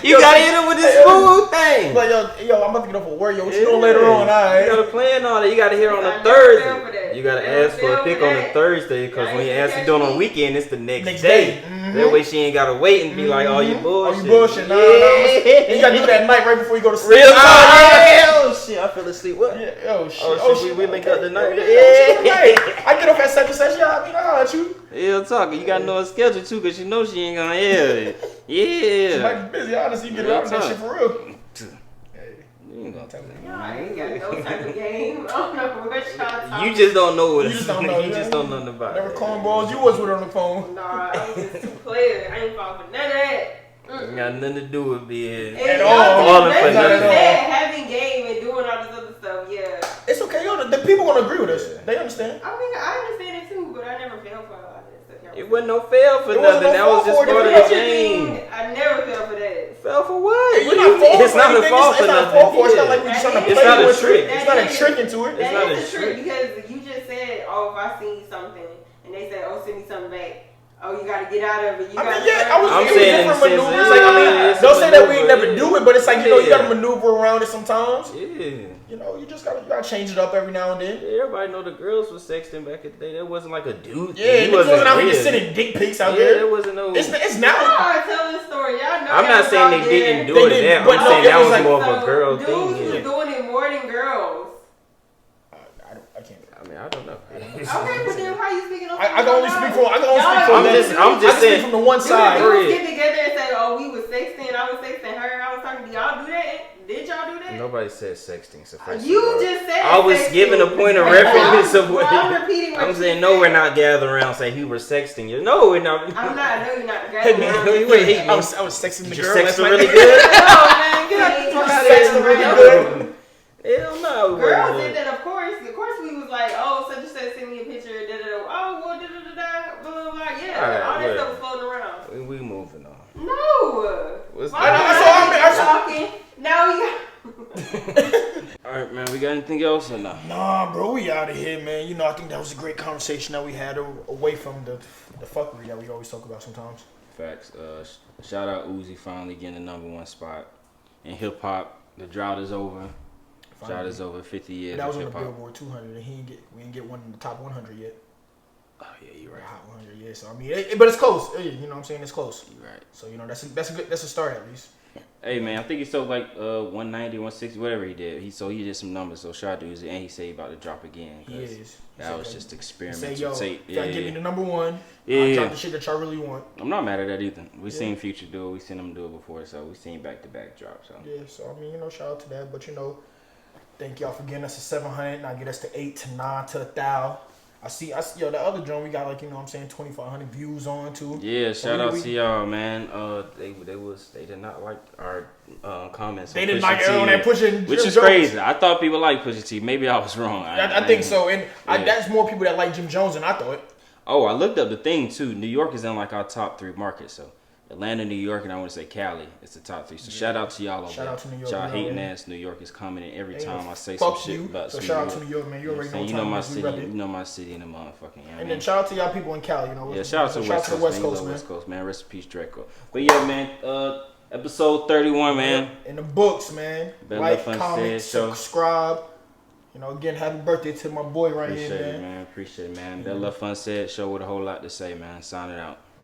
[SPEAKER 3] You gotta hit him with this smooth thing.
[SPEAKER 2] Like, yo, I'm about to get off of work. Yo, what you doing later on? All right.
[SPEAKER 3] You gotta plan all that. You gotta hear on a Thursday. You gotta ask for a pick on a Thursday, because when you ask you doing on a weekend, it's the next day. Mm-hmm. That way she ain't gotta wait and be like, oh, you bullshit.
[SPEAKER 2] Oh, you bullshit. No. You gotta do that night right before you go to sleep.
[SPEAKER 3] Real talk. Oh shit, I fell asleep. What?
[SPEAKER 2] Yeah. Oh shit.
[SPEAKER 3] Oh shit. We linked up tonight.
[SPEAKER 2] Yeah. I get off at such and such. Yeah, I mean, I got you.
[SPEAKER 3] Real talk. You gotta know her schedule too, because you know she ain't gonna. Yeah.
[SPEAKER 2] She might be busy. Honestly, you get out of that shit for real.
[SPEAKER 3] You ain't gonna tell me.
[SPEAKER 1] I ain't got no type of game. I don't know what y'all talking.
[SPEAKER 3] You just don't know what it is.
[SPEAKER 2] You
[SPEAKER 3] just don't know nothing about it.
[SPEAKER 2] Never cornballs you was with on the phone.
[SPEAKER 1] Nah, I was just too player. I ain't falling for none of that.
[SPEAKER 3] Ain't got nothing to do with being
[SPEAKER 2] at all.
[SPEAKER 1] Having game and doing all this other stuff, yeah.
[SPEAKER 2] It's okay, yo. The people gonna agree with us. They understand.
[SPEAKER 1] I mean, I understand it too, but I never fell for a lot of that stuff.
[SPEAKER 3] It wasn't no fail for
[SPEAKER 2] It
[SPEAKER 3] nothing.
[SPEAKER 2] wasn't no
[SPEAKER 3] That was just
[SPEAKER 2] fault for
[SPEAKER 3] part
[SPEAKER 2] it.
[SPEAKER 3] of the
[SPEAKER 1] Picture
[SPEAKER 3] game.
[SPEAKER 1] thing, I never fell for that.
[SPEAKER 3] Fell for what?
[SPEAKER 2] You're not falling
[SPEAKER 3] It's
[SPEAKER 2] for
[SPEAKER 3] not a
[SPEAKER 2] anything.
[SPEAKER 3] fault for
[SPEAKER 2] It's not a
[SPEAKER 3] nothing.
[SPEAKER 2] fault for it. It's not like we
[SPEAKER 1] Yeah.
[SPEAKER 2] trying to
[SPEAKER 1] It's
[SPEAKER 2] play
[SPEAKER 3] not a
[SPEAKER 2] with
[SPEAKER 3] trick.
[SPEAKER 2] it. It's not a trick into it.
[SPEAKER 3] It's not a
[SPEAKER 1] That is a
[SPEAKER 3] trick.
[SPEAKER 1] trick because you just said, oh, if I seen something and they said, oh, send me something back. Oh, you gotta get out of it. You
[SPEAKER 2] I
[SPEAKER 1] gotta
[SPEAKER 2] mean, yeah, I was
[SPEAKER 3] I'm
[SPEAKER 2] it was
[SPEAKER 3] saying in the
[SPEAKER 2] different
[SPEAKER 3] sense
[SPEAKER 2] maneuvers.
[SPEAKER 3] that-
[SPEAKER 2] Like, I mean,
[SPEAKER 3] it's a
[SPEAKER 2] don't say that we
[SPEAKER 3] maneuver,
[SPEAKER 2] never
[SPEAKER 3] yeah.
[SPEAKER 2] do it, but it's like, you know, you
[SPEAKER 3] Yeah.
[SPEAKER 2] gotta maneuver around it sometimes.
[SPEAKER 3] Yeah.
[SPEAKER 2] You know, you gotta change it up every now and then.
[SPEAKER 3] Yeah, everybody know the girls was sexting back in the day. That wasn't like a dude.
[SPEAKER 2] Yeah,
[SPEAKER 3] thing.
[SPEAKER 2] niggas wasn't out here
[SPEAKER 3] real.
[SPEAKER 2] just sending dick pics out
[SPEAKER 3] Yeah,
[SPEAKER 2] there.
[SPEAKER 3] there wasn't no.
[SPEAKER 2] It's
[SPEAKER 1] Y'all
[SPEAKER 2] now.
[SPEAKER 1] are telling the story. Y'all know.
[SPEAKER 3] I'm
[SPEAKER 1] y'all
[SPEAKER 3] not
[SPEAKER 1] was
[SPEAKER 3] saying
[SPEAKER 1] out
[SPEAKER 3] they
[SPEAKER 1] there.
[SPEAKER 3] didn't do
[SPEAKER 2] They
[SPEAKER 3] it.
[SPEAKER 2] didn't,
[SPEAKER 3] That
[SPEAKER 2] but
[SPEAKER 3] I'm
[SPEAKER 2] no,
[SPEAKER 3] saying
[SPEAKER 2] it
[SPEAKER 3] that
[SPEAKER 2] was
[SPEAKER 3] was
[SPEAKER 2] like-
[SPEAKER 3] more of a
[SPEAKER 1] So,
[SPEAKER 3] girl
[SPEAKER 1] dudes
[SPEAKER 3] thing.
[SPEAKER 1] was
[SPEAKER 3] Yeah.
[SPEAKER 1] doing it more than girls.
[SPEAKER 2] I can't.
[SPEAKER 3] I mean, I don't know.
[SPEAKER 1] Okay, but then how you speaking on?
[SPEAKER 2] I can only speak from. I can only
[SPEAKER 1] Y'all
[SPEAKER 2] speak from.
[SPEAKER 3] I'm
[SPEAKER 2] that.
[SPEAKER 3] just
[SPEAKER 2] I can
[SPEAKER 3] saying-
[SPEAKER 2] speak from the one side.
[SPEAKER 1] Dudes get together and say, "Oh, we was sexting. I was sexting her. I was talking." Do y'all do that? Did y'all do that?
[SPEAKER 3] Nobody said sexting. So first
[SPEAKER 1] You
[SPEAKER 3] of all,
[SPEAKER 1] just said.
[SPEAKER 3] I was
[SPEAKER 1] sexting.
[SPEAKER 3] giving a point of
[SPEAKER 1] Well,
[SPEAKER 3] reference of what.
[SPEAKER 1] I'm repeating what
[SPEAKER 3] I'm
[SPEAKER 1] you
[SPEAKER 3] saying
[SPEAKER 1] said.
[SPEAKER 3] no, we're not gathering around saying we were sexting you. No, we're not.
[SPEAKER 1] I'm not. I know you're not.
[SPEAKER 3] Hey, man, you ain't hating
[SPEAKER 2] I
[SPEAKER 3] me.
[SPEAKER 2] was texting the
[SPEAKER 3] Did you
[SPEAKER 2] girl
[SPEAKER 3] sex
[SPEAKER 2] last
[SPEAKER 3] her
[SPEAKER 2] night.
[SPEAKER 3] really good?
[SPEAKER 1] Oh man, get out
[SPEAKER 2] You
[SPEAKER 1] the
[SPEAKER 2] sex her really good.
[SPEAKER 3] Hell no.
[SPEAKER 1] Girls did that, of course. Of course, we was like, oh, such and such send me a picture. Da da da. Oh, well, da da da da. Blah blah blah. Yeah,
[SPEAKER 3] All right,
[SPEAKER 1] all that
[SPEAKER 3] whatever.
[SPEAKER 1] stuff was floating around.
[SPEAKER 3] We moving on.
[SPEAKER 1] No.
[SPEAKER 3] What's
[SPEAKER 1] Why
[SPEAKER 3] that?
[SPEAKER 1] am I talking? Now you.
[SPEAKER 3] All right, man. We got anything else or not?
[SPEAKER 2] Nah, bro, we out of here, man. You know, I think that was a great conversation that we had away from the fuckery that we always talk about sometimes.
[SPEAKER 3] Facts. Shout out Uzi finally getting the #1 spot in hip hop. The drought is over. Drought is over. 50 years.
[SPEAKER 2] But that was
[SPEAKER 3] of
[SPEAKER 2] on the
[SPEAKER 3] hip hop.
[SPEAKER 2] Billboard 200, and we didn't get one in the top 100 yet.
[SPEAKER 3] Oh yeah, you're right.
[SPEAKER 2] Hot 100, yeah. So I mean, but it's close. You know what I'm saying? It's close.
[SPEAKER 3] You're right.
[SPEAKER 2] So you know, that's a start at least.
[SPEAKER 3] Hey man, I think he sold like 190, 160, whatever he did. He did some numbers. So shout out to Uzi, and he said he about to drop again.
[SPEAKER 2] He is.
[SPEAKER 3] That was just
[SPEAKER 2] He
[SPEAKER 3] experimental
[SPEAKER 2] said, yo,
[SPEAKER 3] tape.
[SPEAKER 2] you gotta give me the #1.
[SPEAKER 3] Yeah.
[SPEAKER 2] I'll drop the shit that y'all really want.
[SPEAKER 3] I'm not mad at that either. We seen Future do it. We seen him do it before. So we seen back to back drop. So
[SPEAKER 2] Yeah, so I mean, you know, shout out to that. But you know, thank y'all for getting us to 700. Now get us to 8 to 9 to 1,000. I see, yo, the other joint we got like, you know what I'm saying, 2,500 views on too.
[SPEAKER 3] yeah,
[SPEAKER 2] So
[SPEAKER 3] shout out to y'all, man. They did not like our comments.
[SPEAKER 2] They
[SPEAKER 3] on
[SPEAKER 2] didn't
[SPEAKER 3] Pusha
[SPEAKER 2] like
[SPEAKER 3] T,
[SPEAKER 2] it on that pushing,
[SPEAKER 3] which is
[SPEAKER 2] Jones.
[SPEAKER 3] crazy. I thought people liked Pusha T. Maybe I was wrong.
[SPEAKER 2] I think so, and
[SPEAKER 3] Yeah.
[SPEAKER 2] that's more people that like Jim Jones than I thought.
[SPEAKER 3] Oh, I looked up the thing too. New York is in like our top 3 markets. So Atlanta, New York, and I want to say Cali. It's the top 3. So shout out to y'all over
[SPEAKER 2] Shout
[SPEAKER 3] there.
[SPEAKER 2] out to New York,
[SPEAKER 3] Y'all
[SPEAKER 2] you know,
[SPEAKER 3] hating
[SPEAKER 2] man.
[SPEAKER 3] ass New York is coming in every
[SPEAKER 2] Ain't
[SPEAKER 3] time
[SPEAKER 2] no
[SPEAKER 3] I say some
[SPEAKER 2] fuck
[SPEAKER 3] shit
[SPEAKER 2] you.
[SPEAKER 3] about
[SPEAKER 2] So
[SPEAKER 3] some
[SPEAKER 2] shout out
[SPEAKER 3] New
[SPEAKER 2] to
[SPEAKER 3] York.
[SPEAKER 2] New York, man. You already know what
[SPEAKER 3] You
[SPEAKER 2] time
[SPEAKER 3] know my
[SPEAKER 2] it is. We
[SPEAKER 3] city.
[SPEAKER 2] rep
[SPEAKER 3] You
[SPEAKER 2] it.
[SPEAKER 3] know my city in the motherfucking. You know what I
[SPEAKER 2] And
[SPEAKER 3] mean?
[SPEAKER 2] then shout out to y'all people in Cali, you know.
[SPEAKER 3] Yeah, shout out to
[SPEAKER 2] so
[SPEAKER 3] West Coast,
[SPEAKER 2] West
[SPEAKER 3] man.
[SPEAKER 2] Coast, man.
[SPEAKER 3] West Coast, man. Rest in peace, Draco. But yeah, man. Episode 31, man.
[SPEAKER 2] In the books, man.
[SPEAKER 3] Been
[SPEAKER 2] Like,
[SPEAKER 3] Fun
[SPEAKER 2] comment,
[SPEAKER 3] Said Show.
[SPEAKER 2] subscribe. You know, again, happy birthday to my boy right
[SPEAKER 3] Appreciate
[SPEAKER 2] here,
[SPEAKER 3] it, man. Appreciate it, man. That Love Fun Said Show with a whole lot to say, man. Sign it out.